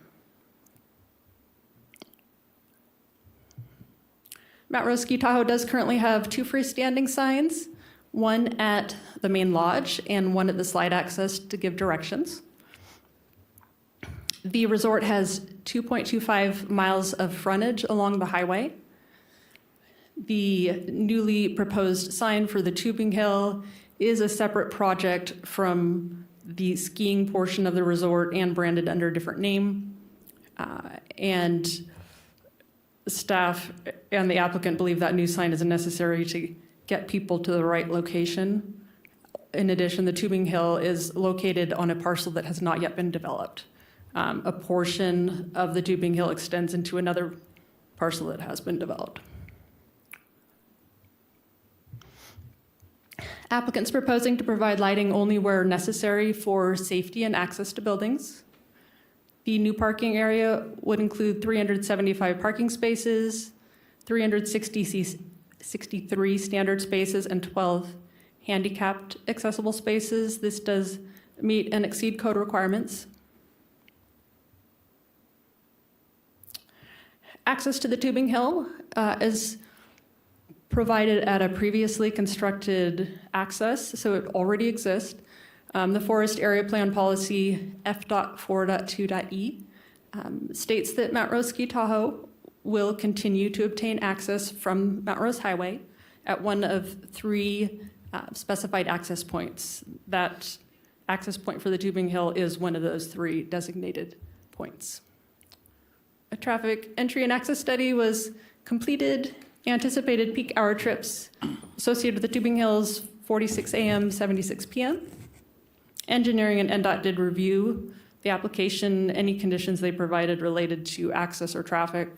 Mount Rose Ski Tahoe does currently have two freestanding signs, one at the main lodge and one at the slide access to give directions. The resort has 2.25 miles of frontage along the highway. The newly proposed sign for the Tubing Hill is a separate project from the skiing portion of the resort and branded under a different name. And staff and the applicant believe that new sign is necessary to get people to the right location. In addition, the Tubing Hill is located on a parcel that has not yet been developed. A portion of the Tubing Hill extends into another parcel that has been developed. Applicants proposing to provide lighting only where necessary for safety and access to buildings. The new parking area would include 375 parking spaces, 363 standard spaces, and 12 handicapped accessible spaces. This does meet and exceed code requirements. Access to the Tubing Hill is provided at a previously constructed access, so it already exists. The Forest Area Plan Policy F.4.2.E states that Mount Rose Ski Tahoe will continue to obtain access from Mount Rose Highway at one of three specified access points. That access point for the Tubing Hill is one of those three designated points. A traffic entry and access study was completed. Anticipated peak hour trips associated with the Tubing Hills, 46 a.m., 76 p.m. Engineering and NDOT did review the application. Any conditions they provided related to access or traffic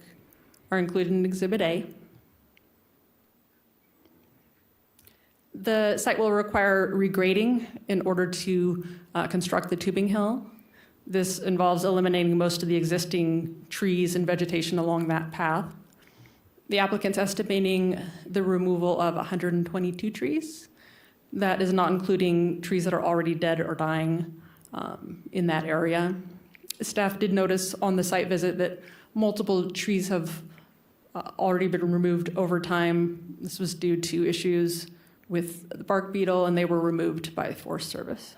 are included in Exhibit A. The site will require regrading in order to construct the Tubing Hill. This involves eliminating most of the existing trees and vegetation along that path. The applicant's estimating the removal of 122 trees. That is not including trees that are already dead or dying in that area. Staff did notice on the site visit that multiple trees have already been removed over time. This was due to issues with the bark beetle, and they were removed by the Forest Service.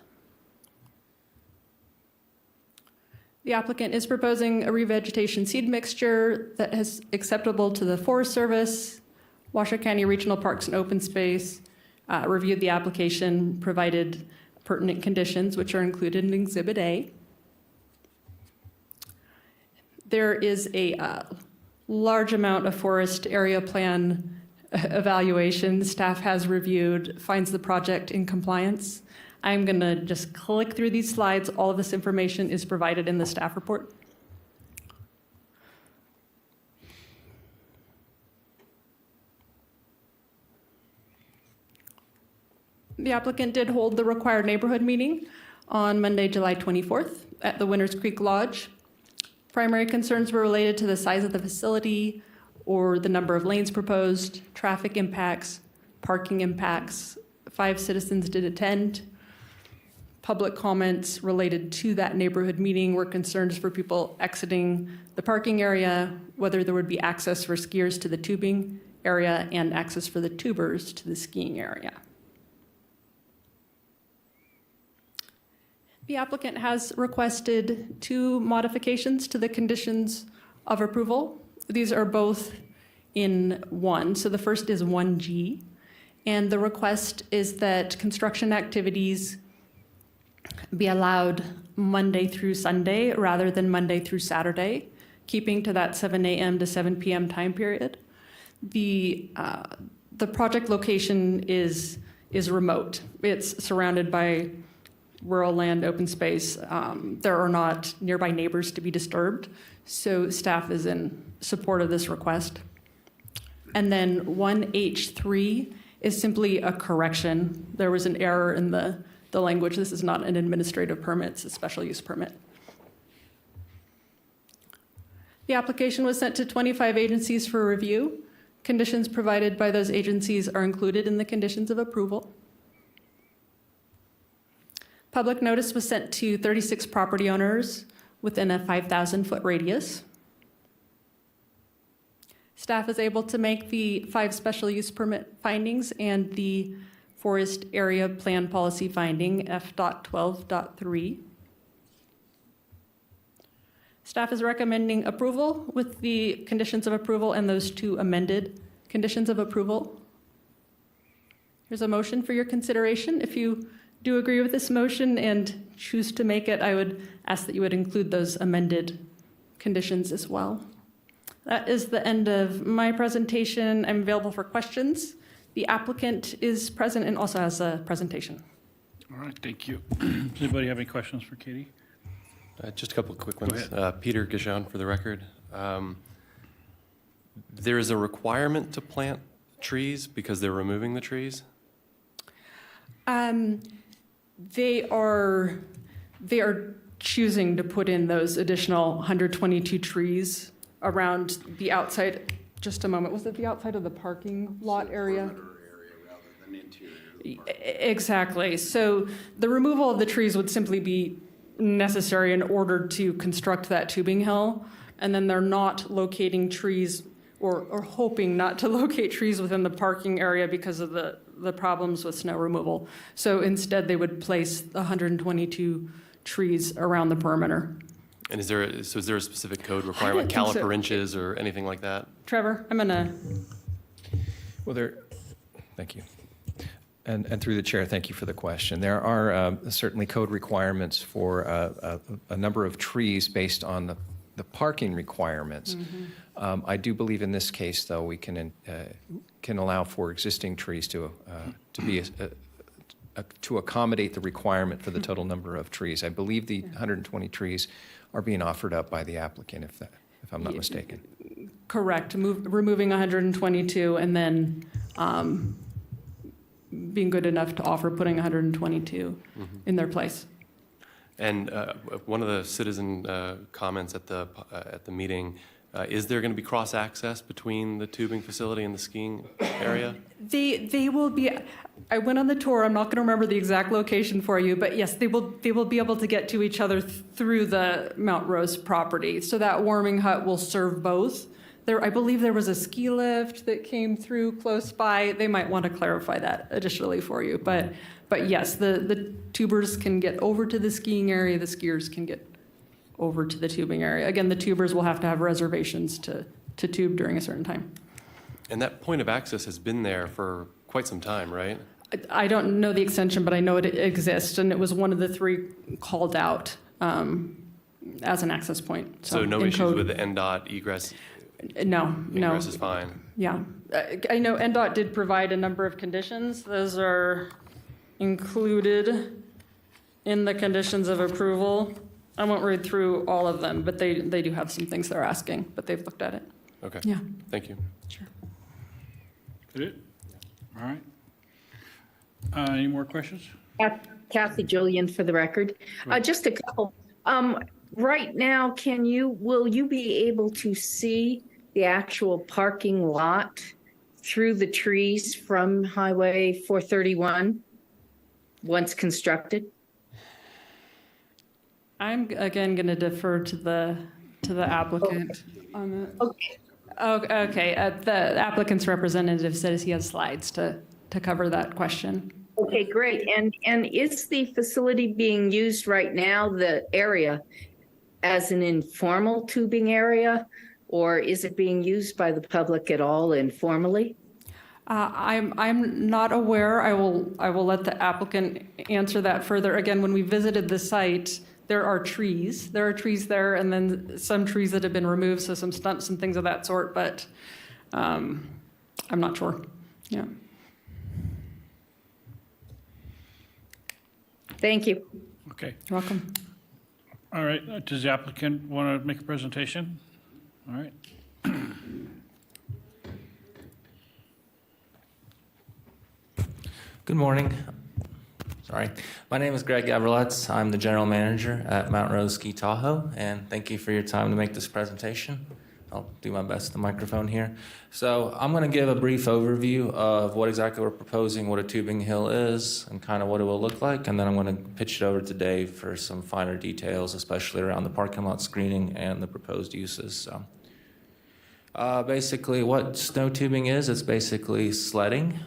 The applicant is proposing a revegetation seed mixture that is acceptable to the Forest Service. Washoe County Regional Parks and Open Space reviewed the application, provided pertinent conditions, which are included in Exhibit A. There is a large amount of forest area plan evaluation staff has reviewed, finds the project in compliance. I'm going to just click through these slides. All of this information is provided in the staff report. The applicant did hold the required neighborhood meeting on Monday, July 24th at the Winners Creek Lodge. Primary concerns were related to the size of the facility or the number of lanes proposed, traffic impacts, parking impacts. 5 citizens did attend. Public comments related to that neighborhood meeting were concerns for people exiting the parking area, whether there would be access for skiers to the tubing area and access for the tubers to the skiing area. The applicant has requested 2 modifications to the conditions of approval. These are both in one. So the first is 1G, and the request is that construction activities be allowed Monday through Sunday rather than Monday through Saturday, keeping to that 7 a.m. to 7 p.m. time period. The project location is remote. It's surrounded by rural land, open space. There are not nearby neighbors to be disturbed, so staff is in support of this request. And then 1H3 is simply a correction. There was an error in the language. This is not an administrative permit, it's a special use permit. The application was sent to 25 agencies for review. Conditions provided by those agencies are included in the conditions of approval. Public notice was sent to 36 property owners within a 5,000-foot radius. Staff is able to make the 5 special use permit findings and the forest area plan policy finding F.12.3. Staff is recommending approval with the conditions of approval and those 2 amended conditions of approval. Here's a motion for your consideration. If you do agree with this motion and choose to make it, I would ask that you would include those amended conditions as well. That is the end of my presentation. I'm available for questions. The applicant is present and also has a presentation. All right, thank you. Does anybody have any questions for Katie? Just a couple of quick ones. Go Peter Gajan for the record. There is a requirement to plant trees because they're removing the trees? They are choosing to put in those additional 122 trees around the outside. Just a moment. Was it the outside of the parking lot area? Exactly. So the removal of the trees would simply be necessary in order to construct that tubing hill, and then they're not locating trees or hoping not to locate trees within the parking area because of the problems with snow removal. So instead, they would place 122 trees around the perimeter. And is there a specific code requirement, think so. caliper inches or anything like that? Trevor, I'm gonna. Well, thank you. And through the chair, thank you for the question. There are certainly code requirements for a number of trees based on the parking requirements. I do believe in this case, though, we can allow for existing trees to be to accommodate the requirement for the total number of trees. I believe the 120 trees are being offered up by the applicant, if I'm not mistaken. Correct. Removing 122 and then being good enough to offer putting 122 in their place. And one of the citizen comments at the meeting, is there going to be cross-access between the tubing facility and the skiing area? They will be. I went on the tour. I'm not going to remember the exact location for you, but yes, they will be able to get to each other through the Mount Rose property. So that warming hut will serve both. I believe there was a ski lift that came through close by. They might want to clarify that additionally for you, but yes, the tubers can get over to the skiing area. The skiers can get over to the tubing area. Again, the tubers will have to have reservations to tube during a certain time. And that point of access has been there for quite some time, right? I don't know the extension, but I know it exists, and it was one of the 3 called out as an access point. So no issues with the NDOT egress? No. Egress is fine? Yeah. I know NDOT did provide a number of conditions. Those are included in the conditions of approval. I won't read through all of them, but they do have some things they're asking, but they've looked at it. Okay. Yeah. Thank you. Sure. Good? All right. Any more questions? Kathy Julian for the record. Just a couple. Right now, will you be able to see the actual parking lot through the trees from Highway 431 once constructed? I'm again going to defer to the applicant on that. Okay. Okay. The applicant's representative says he has slides to cover that question. Okay, great. And is the facility being used right now, the area, as an informal tubing area or is it being used by the public at all informally? I'm not aware. I will let the applicant answer that further. Again, when we visited the site, there are trees. There are trees there, and then some trees that have been removed, so some stumps and things of that sort, but I'm not sure. Yeah. Thank you. Okay. You're welcome. All right. Does the applicant want to make a presentation? All right. Good morning. Sorry. My name is Greg Gavrelets. I'm the general manager at Mount Rose Ski Tahoe, and thank you for your time to make this presentation. I'll do my best with the microphone here. So I'm going to give a brief overview of what exactly we're proposing, what a tubing hill is, and kind of what it will look like, and then I'm going to pitch it over to Dave for some finer details, especially around the parking lot screening and the proposed uses. So. Basically, what snow tubing is, it's basically sledding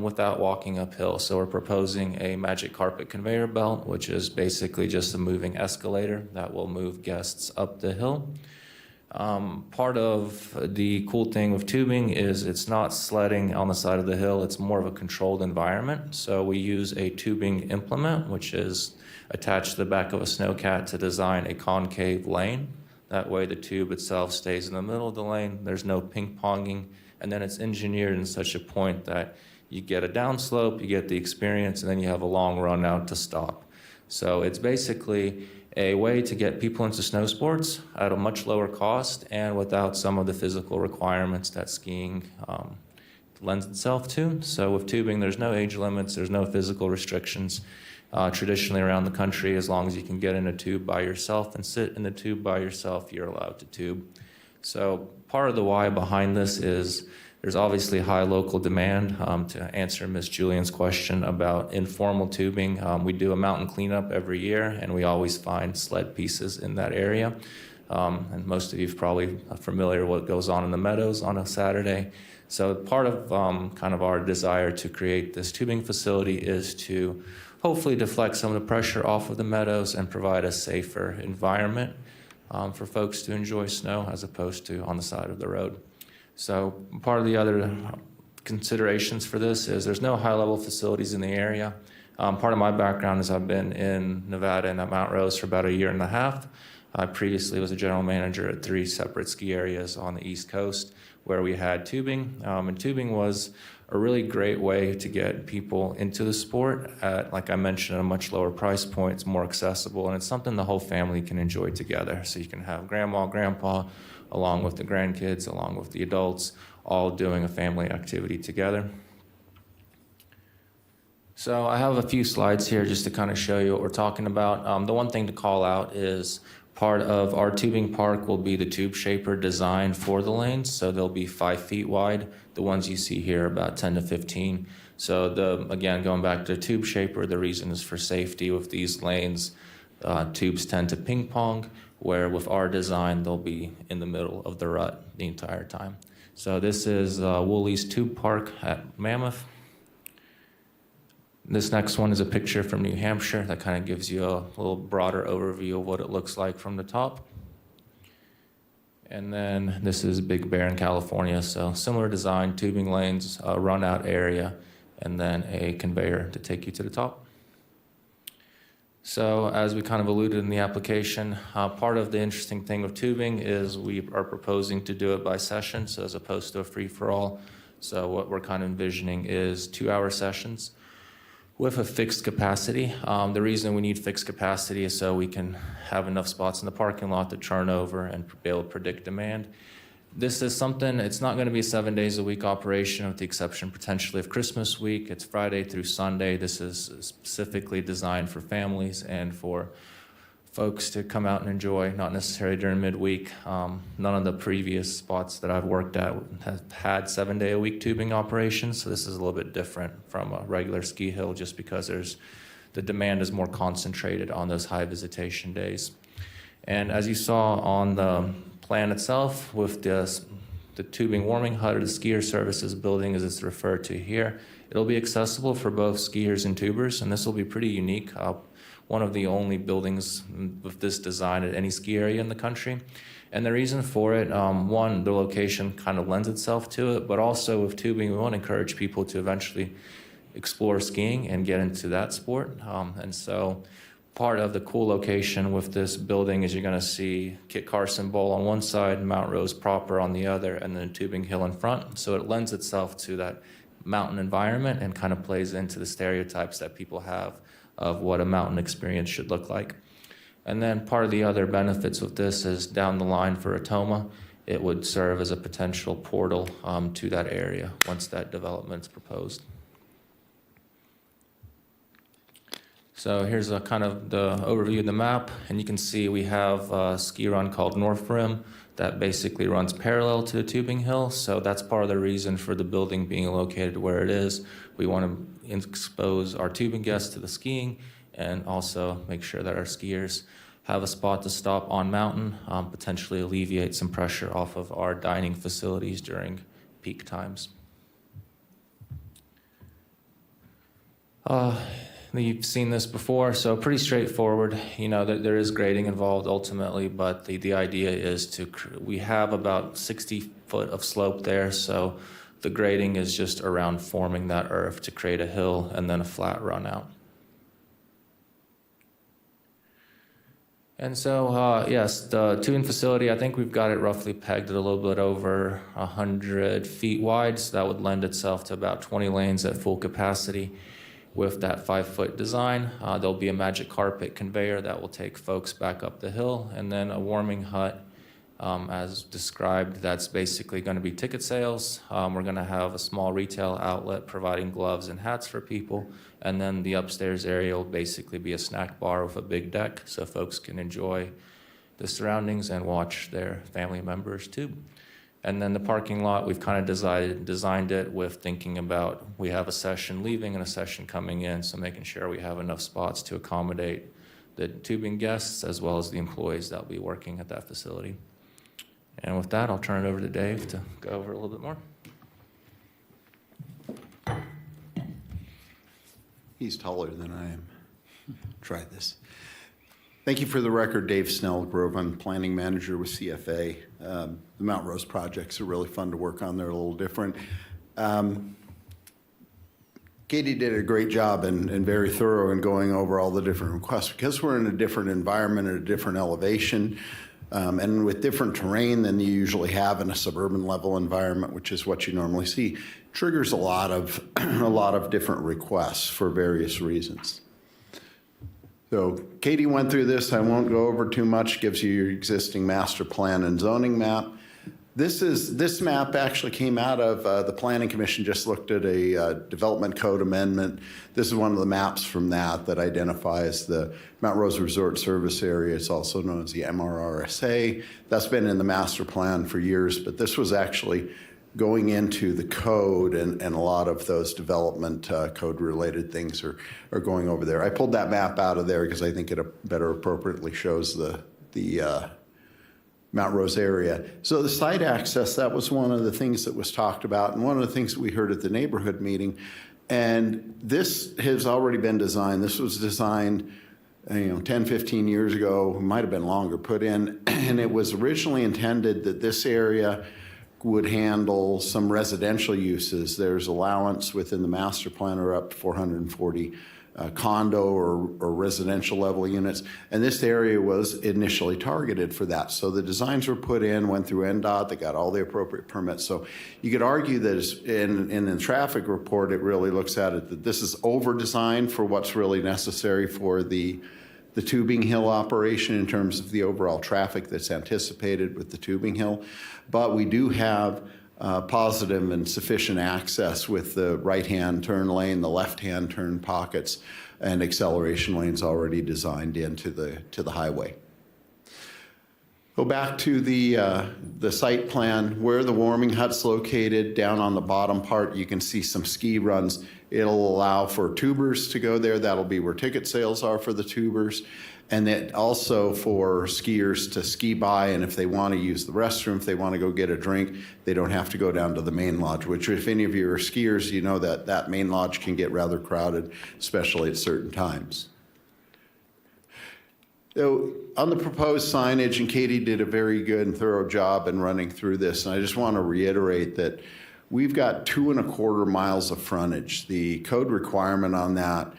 without walking uphill. So we're proposing a magic carpet conveyor belt, which is basically just a moving escalator that will move guests up the hill. Part of the cool thing with tubing is it's not sledding on the side of the hill, it's more of a controlled environment. So we use a tubing implement, which is attached to the back of a snowcat to design a concave lane. That way the tube itself stays in the middle of the lane, there's no ping-ponging, and then it's engineered in such a point that you get a downslope, you get the experience, and then you have a long run out to stop. So it's basically a way to get people into snow sports at a much lower cost and without some of the physical requirements that skiing lends itself to. So with tubing, there's no age limits, there's no physical restrictions. Traditionally around the country, as long as you can get in a tube by yourself and sit in the tube by yourself, you're allowed to tube. So part of the why behind this is there's obviously high local demand. To answer Ms. Julian's question about informal tubing, we do a mountain cleanup every year, and we always find sled pieces in that area. And most of you are probably familiar with what goes on in the meadows on a Saturday. So part of kind of our desire to create this tubing facility is to hopefully deflect some of the pressure off of the meadows and provide a safer environment for folks to enjoy snow as opposed to on the side of the road. So part of the other considerations for this is there's no high-level facilities in the area. Part of my background is I've been in Nevada and at Mount Rose for about a year and a half. I previously was a general manager at 3 separate ski areas on the East Coast where we had tubing, and tubing was a really great way to get people into the sport at, like I mentioned, at a much lower price point. It's more accessible, and it's something the whole family can enjoy together. So you can have grandma, grandpa, along with the grandkids, along with the adults, all doing a family activity together. So I have a few slides here just to kind of show you what we're talking about. The one thing to call out is part of our tubing park will be the tube shaper designed for the lanes. So they'll be 5 feet wide. The ones you see here are about 10 to 15. So again, going back to the tube shaper, the reason is for safety. With these lanes, tubes tend to ping pong, where with our design, they'll be in the middle of the rut the entire time. So this is Wooley's Tube Park at Mammoth. This next one is a picture from New Hampshire that kind of gives you a little broader overview of what it looks like from the top. And then this is Big Bear in California. So similar design, tubing lanes, a run out area, and then a conveyor to take you to the top. So as we kind of alluded in the application, part of the interesting thing with tubing is we are proposing to do it by session, so as opposed to a free-for-all. So what we're kind of envisioning is 2-hour sessions with a fixed capacity. The reason we need fixed capacity is so we can have enough spots in the parking lot to turn over and be able to predict demand. This is something, it's not going to be a 7 days a week operation with the exception potentially of Christmas week. It's Friday through Sunday. This is specifically designed for families and for folks to come out and enjoy, not necessarily during midweek. None of the previous spots that I've worked at have had 7-day-a-week tubing operations, so this is a little bit different from a regular ski hill just because the demand is more concentrated on those high visitation days. And as you saw on the plan itself with this the tubing warming hut, or the skier services building as it's referred to here. It'll be accessible for both skiers and tubers, and this will be pretty unique. One of the only buildings with this design at any ski area in the country. And the reason for it, one, the location kind of lends itself to it, but also with tubing, we want to encourage people to eventually explore skiing and get into that sport. And so part of the cool location with this building is you're going to see Kit Carson Bowl on one side, Mount Rose proper on the other, and then Tubing Hill in front. So it lends itself to that mountain environment and kind of plays into the stereotypes that people have of what a mountain experience should look like. And then part of the other benefits with this is down the line for Atoma, it would serve as a potential portal to that area once that development's proposed. So here's a kind of the overview of the map, and you can see we have a ski run called North Rim that basically runs parallel to the Tubing Hill. So that's part of the reason for the building being located where it is. We want to expose our tubing guests to the skiing and also make sure that our skiers have a spot to stop on mountain, potentially alleviate some pressure off of our dining facilities during peak times. You've seen this before, so pretty straightforward. You know, there is grading involved ultimately, but the idea is we have about 60 foot of slope there, so the grading is just around forming that earth to create a hill and then a flat run out. And so, yes, the tubing facility, I think we've got it roughly pegged at a little bit over 100 feet wide, so that would lend itself to about 20 lanes at full capacity. With that 5-foot design, there'll be a magic carpet conveyor that will take folks back up the hill, and then a warming hut, as described, that's basically going to be ticket sales. We're going to have a small retail outlet providing gloves and hats for people, and then the upstairs area will basically be a snack bar with a big deck so folks can enjoy the surroundings and watch their family members too. And then the parking lot, we've kind of designed it with thinking about we have a session leaving and a session coming in, so making sure we have enough spots to accommodate the tubing guests as well as the employees that will be working at that facility. And with that, I'll turn it over to Dave to go over a little bit more. He's taller than I am. Try this. Thank you for the record, Dave Snellgrove. I'm planning manager with CFA. The Mount Rose projects are really fun to work on. They're a little different. Katie did a great job and very thorough in going over all the different requests. Because we're in a different environment at a different elevation and with different terrain than you usually have in a suburban level environment, which is what you normally see, triggers a lot of different requests for various reasons. So Katie went through this. I won't go over too much. Gives you your existing master plan and zoning map. This map actually came out of the Planning Commission. Just looked at a development code amendment. This is one of the maps from that identifies the Mount Rose Resort Service Area. It's also known as the MRRSA. That's been in the master plan for years, but this was actually going into the code, and a lot of those development code-related things are going over there. I pulled that map out of there because I think it better appropriately shows the Mount Rose area. So the site access, that was one of the things that was talked about, and one of the things that we heard at the neighborhood meeting. And this has already been designed. This was designed 10, 15 years ago, it might have been longer, put in, and it was originally intended that this area would handle some residential uses. There's allowance within the master plan or up to 440 condo or residential level units. And this area was initially targeted for that. So the designs were put in, went through NDOT, they got all the appropriate permits. So you could argue that in the traffic report, it really looks at it that this is over-designed for what's really necessary for the Tubing Hill operation in terms of the overall traffic that's anticipated with the Tubing Hill. But we do have positive and sufficient access with the right-hand turn lane, the left-hand turn pockets, and acceleration lanes already designed into the highway. Go back to the site plan where the warming hut's located. Down on the bottom part, you can see some ski runs. It'll allow for tubers to go there. That'll be where ticket sales are for the tubers. And then also for skiers to ski by, and if they want to use the restroom, if they want to go get a drink, they don't have to go down to the main lodge, which if any of you are skiers, you know that that main lodge can get rather crowded, especially at certain times. So on the proposed signage, and Katie did a very good and thorough job in running through this, and I just want to reiterate that we've got 2.25 miles of frontage. The code requirement on that,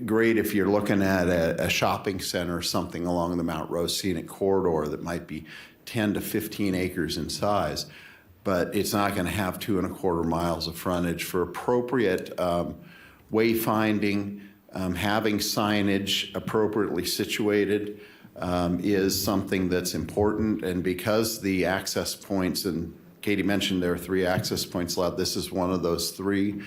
great if you're looking at a shopping center or something along the Mount Rose Scenic Corridor that might be 10 to 15 acres in size, but it's not going to have 2.25 miles of frontage. For appropriate wayfinding, having signage appropriately situated is something that's important, and because the access points, and Katie mentioned there are 3 access points allowed, this is one of those 3.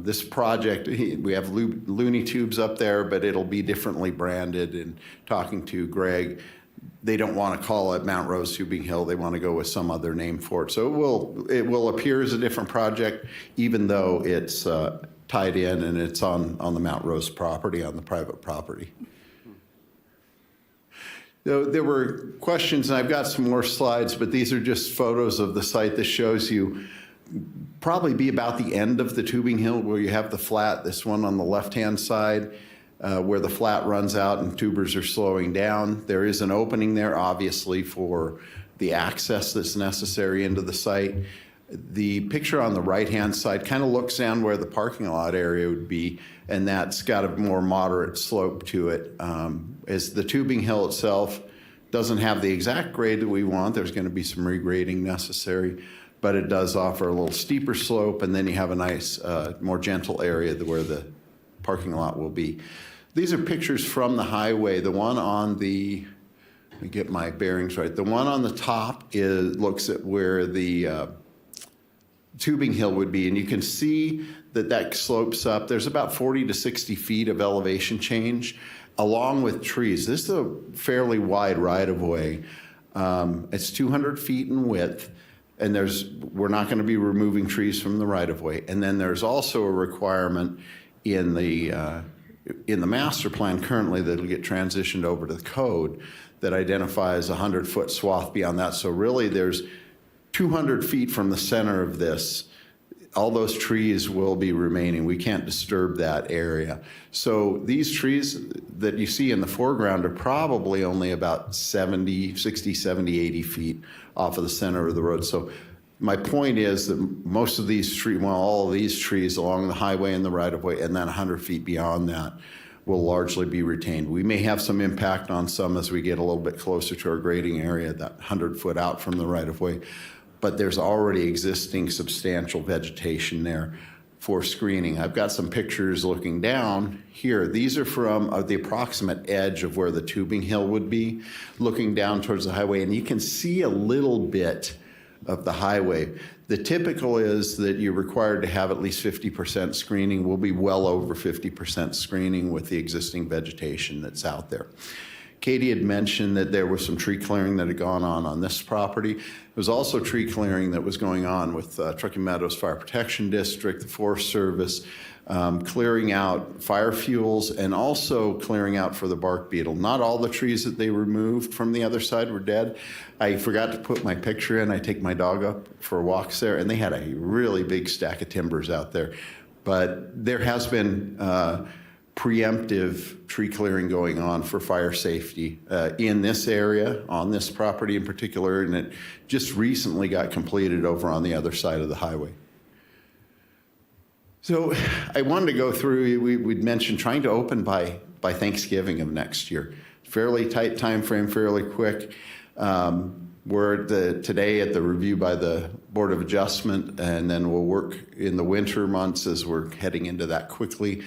This project, we have Looney Tubes up there, but it'll be differently branded. And talking to Greg, they don't want to call it Mount Rose Tubing Hill. They want to go with some other name for it. So it will appear as a different project, even though it's tied in and it's on the Mount Rose property, on the private property. There were questions, and I've got some more slides, but these are just photos of the site. This shows you probably be about the end of the tubing hill where you have the flat, this one on the left-hand side, where the flat runs out and tubers are slowing down. There is an opening there, obviously, for the access that's necessary into the site. The picture on the right-hand side kind of looks down where the parking lot area would be, and that's got a more moderate slope to it. As the tubing hill itself doesn't have the exact grade that we want, there's going to be some regrading necessary, but it does offer a little steeper slope, and then you have a nice, more gentle area where the parking lot will be. These are pictures from the highway. The one on the, let me get my bearings right, the one on the top looks at where the tubing hill would be, and you can see that slopes up. There's about 40 to 60 feet of elevation change along with trees. This is a fairly wide right-of-way. It's 200 feet in width, and we're not going to be removing trees from the right-of-way. And then there's also a requirement in the master plan currently that'll get transitioned over to the code that identifies a 100-foot swath beyond that. So really there's 200 feet from the center of this, all those trees will be remaining. We can't disturb that area. So these trees that you see in the foreground are probably only about 60, 70, 80 feet off of the center of the road. So my point is that most of these trees, well, all of these trees along the highway and the right-of-way, and then 100 feet beyond that, will largely be retained. We may have some impact on some as we get a little bit closer to our grading area, that 100 foot out from the right-of-way. But there's already existing substantial vegetation there for screening. I've got some pictures looking down here. These are from the approximate edge of where the tubing hill would be, looking down towards the highway, and you can see a little bit of the highway. The typical is that you're required to have at least 50% screening. We'll be well over 50% screening with the existing vegetation that's out there. Katie had mentioned that there was some tree clearing that had gone on this property. There was also tree clearing that was going on with Truckee Meadows Fire Protection District, the Forest Service, clearing out fire fuels and also clearing out for the bark beetle. Not all the trees that they removed from the other side were dead. I forgot to put my picture in. I take my dog up for walks there, and they had a really big stack of timbers out there. But there has been preemptive tree clearing going on for fire safety in this area, on this property in particular, and it just recently got completed over on the other side of the highway. So I wanted to go through, we'd mentioned trying to open by Thanksgiving of next year. Fairly tight time frame, fairly quick. We're today at the review by the Board of Adjustment, and then we'll work in the winter months as we're heading into that quickly,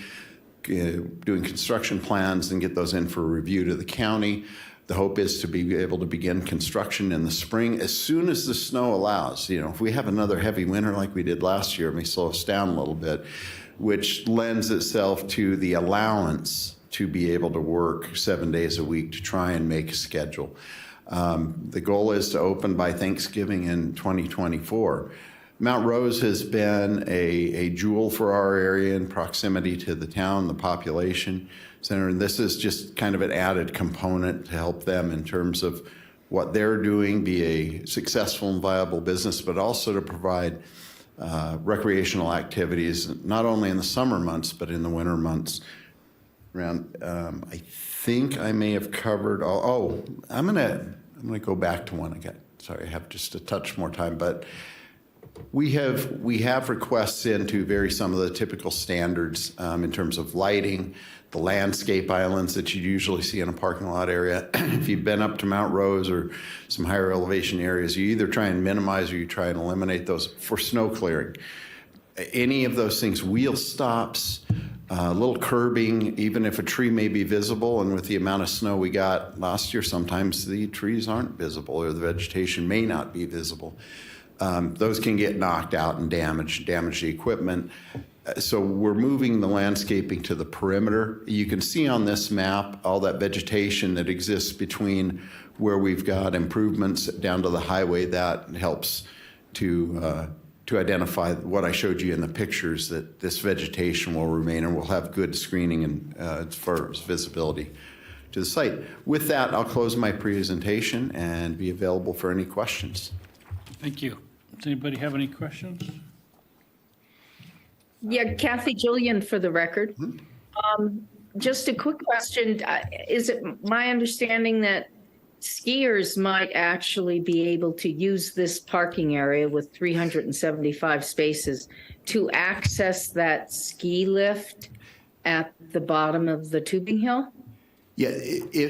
doing construction plans and get those in for review to the county. The hope is to be able to begin construction in the spring as soon as the snow allows. You know, if we have another heavy winter like we did last year, it may slow us down a little bit, which lends itself to the allowance to be able to work 7 days a week to try and make a schedule. The goal is to open by Thanksgiving in 2024. Mount Rose has been a jewel for our area in proximity to the town, the population center. And this is just kind of an added component to help them in terms of what they're doing, be a successful and viable business, but also to provide recreational activities, not only in the summer months, but in the winter months. Around, I think I may have covered all, I'm gonna go back to one again. Sorry, I have just a touch more time, but we have requests in to vary some of the typical standards in terms of lighting, the landscape islands that you usually see in a parking lot area. If you've been up to Mount Rose or some higher elevation areas, you either try and minimize or you try and eliminate those for snow clearing. Any of those things, wheel stops, a little curbing, even if a tree may be visible, and with the amount of snow we got last year, sometimes the trees aren't visible or the vegetation may not be visible. Those can get knocked out and damage the equipment. So we're moving the landscaping to the perimeter. You can see on this map all that vegetation that exists between where we've got improvements down to the highway. That helps to identify what I showed you in the pictures, that this vegetation will remain and we'll have good screening and as far as visibility to the site. With that, I'll close my presentation and be available for any questions. Thank you. Does anybody have any questions? Yeah, Kathy Julian for the record. Just a quick question. Is it my understanding that skiers might actually be able to use this parking area with 375 spaces to access that ski lift at the bottom of the tubing hill? Yeah,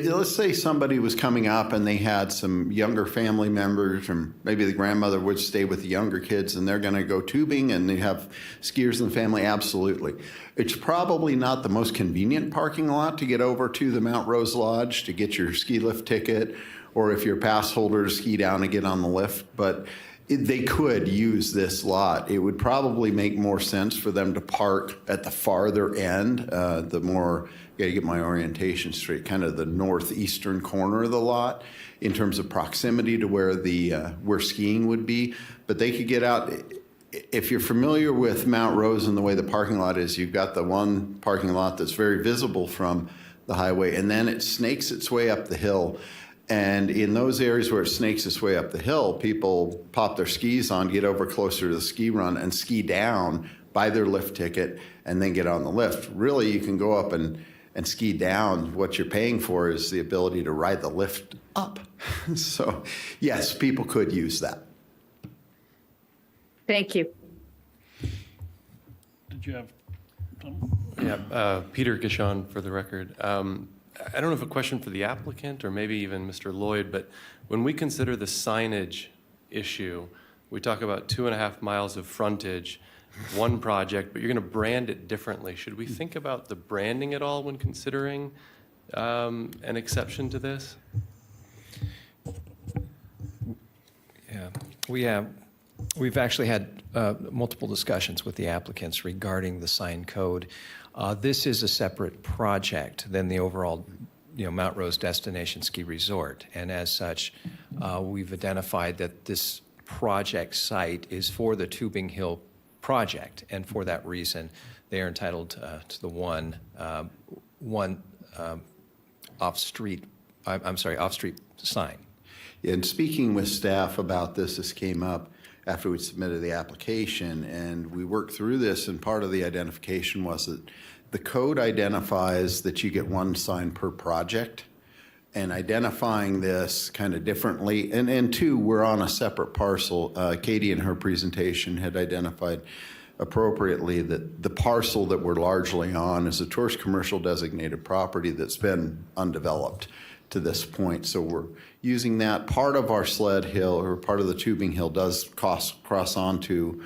let's say somebody was coming up and they had some younger family members, or maybe the grandmother would stay with the younger kids and they're going to go tubing and they have skiers in the family, absolutely. It's probably not the most convenient parking lot to get over to the Mount Rose Lodge to get your ski lift ticket, or if you're a pass holder to ski down and get on the lift, but they could use this lot. It would probably make more sense for them to park at the farther end, the more, gotta get my orientation straight, kind of the northeastern corner of the lot in terms of proximity to where the where skiing would be. But they could get out. If you're familiar with Mount Rose and the way the parking lot is, you've got the one parking lot that's very visible from the highway, and then it snakes its way up the hill. And in those areas where it snakes its way up the hill, people pop their skis on, get over closer to the ski run and ski down, buy their lift ticket, and then get on the lift. Really, you can go up and ski down. What you're paying for is the ability to ride the lift up. So, yes, people could use that. Thank you. Did you have something? Yeah, Peter Kishon for the record. I don't know if a question for the applicant or maybe even Mr. Lloyd, but when we consider the signage issue, we talk about 2.5 miles of frontage, one project, but you're going to brand it differently. Should we think about the branding at all when considering an exception to this? Yeah, we've actually had multiple discussions with the applicants regarding the sign code. This is a separate project than the overall, Mount Rose Destination Ski Resort, and as such, we've identified that this project site is for the Tubing Hill project, and for that reason, they are entitled to the one off-street sign. And speaking with staff about this came up after we submitted the application, and we worked through this, and part of the identification was that the code identifies that you get one sign per project, and identifying this kind of differently. And two, we're on a separate parcel. Katie in her presentation had identified appropriately that the parcel that we're largely on is a tourist commercial designated property that's been undeveloped to this point. So we're using that. Part of our sled hill, or part of the tubing hill, does cross onto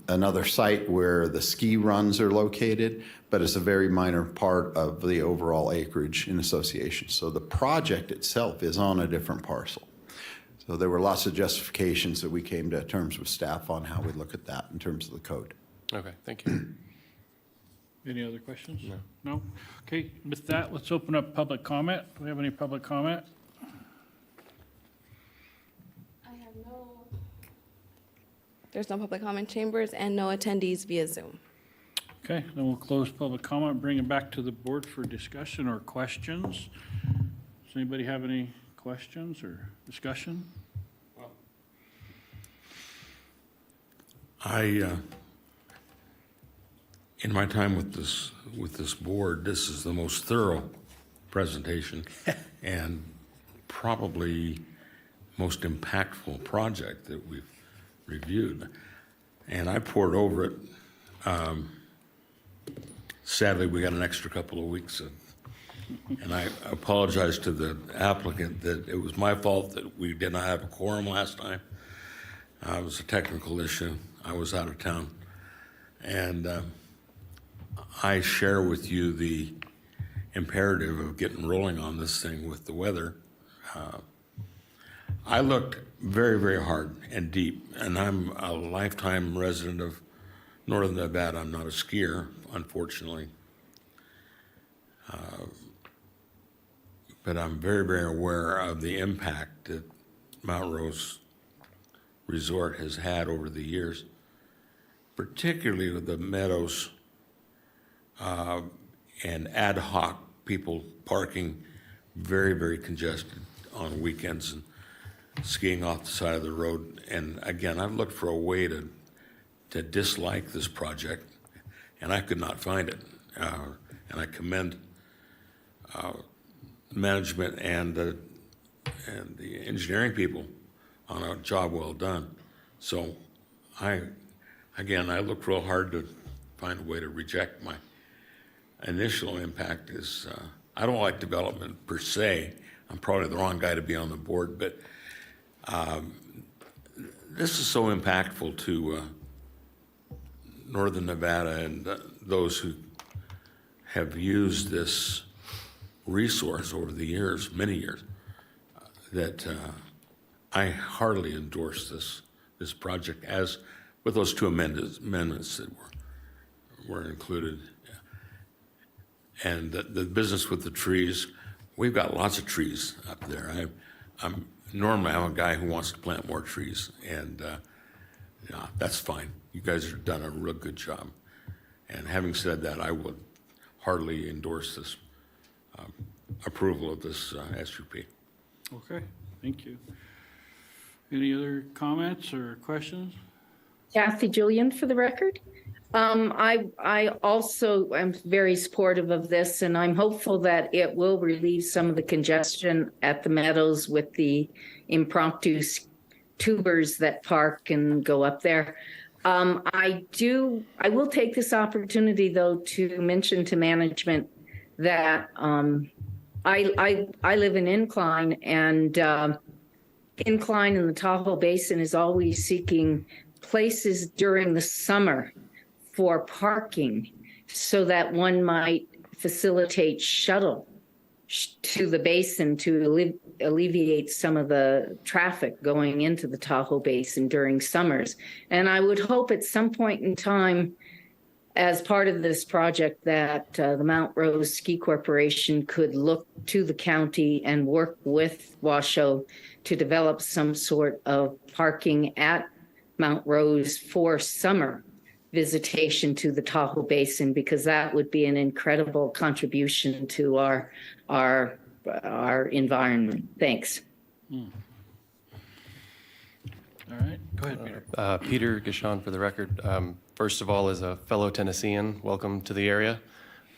another site where the ski runs are located, but it's a very minor part of the overall acreage in association. So the project itself is on a different parcel. So there were lots of justifications that we came to terms with staff on how we look at that in terms of the code. Okay, thank you. Any other questions? No. No? Okay, with that, let's open up public comment. Do we have any public comment? I have no. There's no public comment chambers and no attendees via Zoom. Okay, then we'll close public comment, bring it back to the board for discussion or questions. Does anybody have any questions or discussion? In my time with this board, this is the most thorough presentation and probably most impactful project that we've reviewed. And I poured over it. Sadly, we got an extra couple of weeks, and I apologize to the applicant that it was my fault that we did not have a quorum last time. It was a technical issue. I was out of town. And I share with you the imperative of getting rolling on this thing with the weather. I looked very, very hard and deep, and I'm a lifetime resident of Northern Nevada. I'm not a skier, unfortunately. But I'm very, very aware of the impact that Mount Rose Resort has had over the years, particularly with the meadows and ad hoc people parking very, very congested on weekends and skiing off the side of the road. And again, I've looked for a way to dislike this project, and I could not find it. And I commend management and the engineering people on a job well done. So I looked real hard to find a way to reject. My initial impact is I don't like development per se. I'm probably the wrong guy to be on the board, but this is so impactful to Northern Nevada and those who have used this resource over the years, many years, that I heartily endorse this project as with those two amendments that were included. And the business with the trees, we've got lots of trees up there. Normally I'm a guy who wants to plant more trees, and that's fine. You guys have done a real good job. And having said that, I would heartily endorse this approval of this SUP. Okay, thank you. Any other comments or questions? Kathy Julian for the record. I also am very supportive of this, and I'm hopeful that it will relieve some of the congestion at the Meadows with the impromptu tubers that park and go up there. I will take this opportunity, though, to mention to management that I live in Incline, and Incline in the Tahoe Basin is always seeking places during the summer for parking so that one might facilitate shuttle to the basin to alleviate some of the traffic going into the Tahoe Basin during summers. And I would hope at some point in time, as part of this project, that the Mount Rose Ski Corporation could look to the county and work with Washoe to develop some sort of parking at Mount Rose for summer visitation to the Tahoe Basin, because that would be an incredible contribution to our environment. Thanks. All right, go ahead, Peter. Peter Gishon for the record. First of all, as a fellow Tennessean, welcome to the area.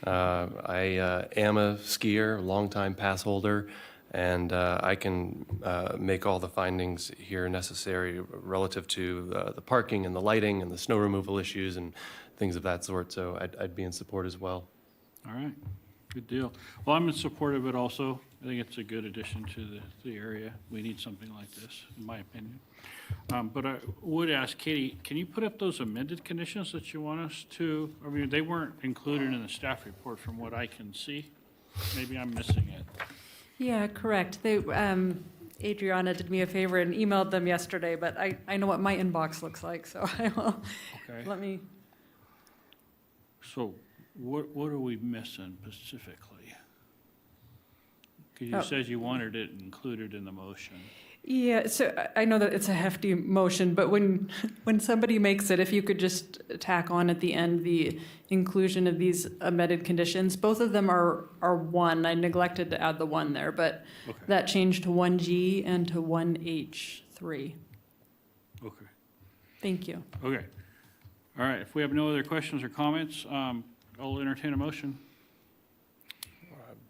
I am a skier, longtime pass holder, and I can make all the findings here necessary relative to the parking and the lighting and the snow removal issues and things of that sort. So I'd be in support as well. All right, good deal. Well, I'm in support of it also. I think it's a good addition to the area. We need something like this, in my opinion. But I would ask Katie, can you put up those amended conditions that you want us to? I mean, they weren't included in the staff report from what I can see. Maybe I'm missing it. Yeah, correct. Adriana did me a favor and emailed them yesterday, but I know what my inbox looks like, so I will, Okay. let me. So what are we missing specifically? Because you said you wanted it included in the motion. Yeah, so I know that it's a hefty motion, but when somebody makes it, if you could just tack on at the end the inclusion of these amended conditions, both of them are one. I neglected to add the one there, but Okay. that changed to 1G and to 1H3. Okay. Thank you. Okay. All right, if we have no other questions or comments, I'll entertain a motion.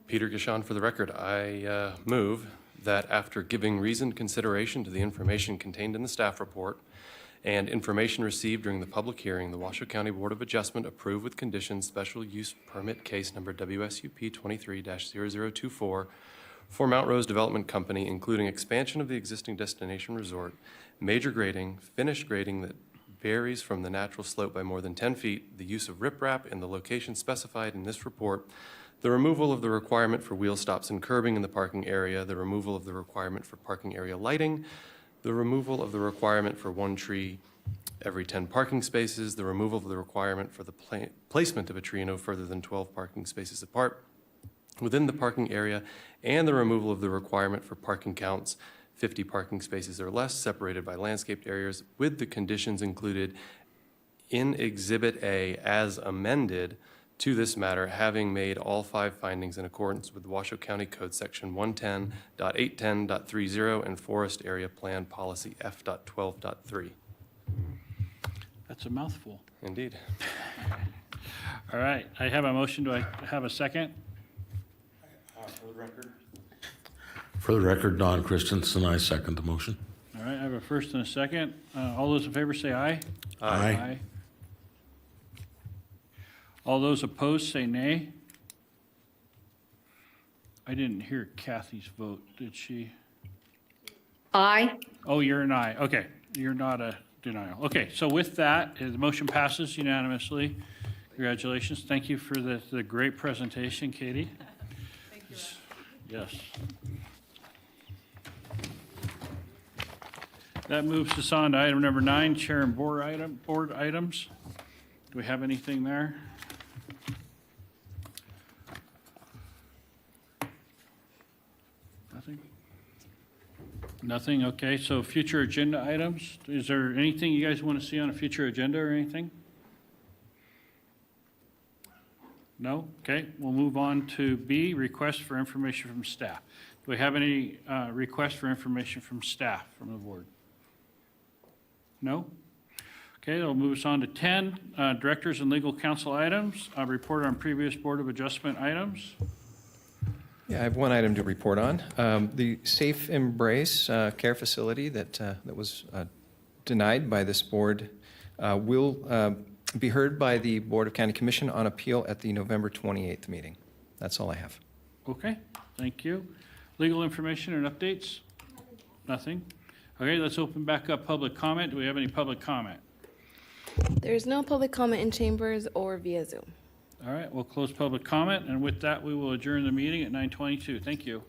Peter Gishon for the record. I move that after giving reasoned consideration to the information contained in the staff report and information received during the public hearing, the Washoe County Board of Adjustment approve with conditions special use permit case number WSUP 23-0024 for Mount Rose Development Company, including expansion of the existing destination resort, major grading, finished grading that varies from the natural slope by more than 10 feet, the use of riprap in the location specified in this report, the removal of the requirement for wheel stops and curbing in the parking area, the removal of the requirement for parking area lighting, the removal of the requirement for one tree every 10 parking spaces, the removal of the requirement for the placement of a tree no further than 12 parking spaces apart within the parking area, and the removal of the requirement for parking counts 50 parking spaces or less separated by landscaped areas, with the conditions included in Exhibit A as amended to this matter, having made all 5 findings in accordance with Washoe County Code Section 110.810.30 and Forest Area Plan Policy F.12.3. That's a mouthful. Indeed. All right, I have a motion. Do I have a second? For the record, Don Christensen, I second the motion. All right, I have a first and a second. All those in favor say aye. Aye. All those opposed say nay. I didn't hear Kathy's vote, did she? Aye. Oh, you're an aye. Okay, you're not a denial. Okay, so with that, the motion passes unanimously. Congratulations. Thank you for the great presentation, Katie. Thank you. Yes. That moves us on to item number 9, chair and board items. Do we have anything there? Nothing? Nothing, okay. So future agenda items. Is there anything you guys want to see on a future agenda or anything? No? Okay, we'll move on to B, request for information from staff. Do we have any requests for information from staff from the board? No? Okay, that'll move us on to 10, directors and legal counsel items. Report on previous Board of Adjustment items. Yeah, I have one item to report on. The Safe Embrace care facility that was denied by this board will be heard by the Board of County Commission on appeal at the November 28th meeting. That's all I have. Okay, thank you. Legal information and updates? Nothing? Okay, let's open back up public comment. Do we have any public comment? There's no public comment in chambers or via Zoom. All right, we'll close public comment, and with that, we will adjourn the meeting at 9:22. Thank you.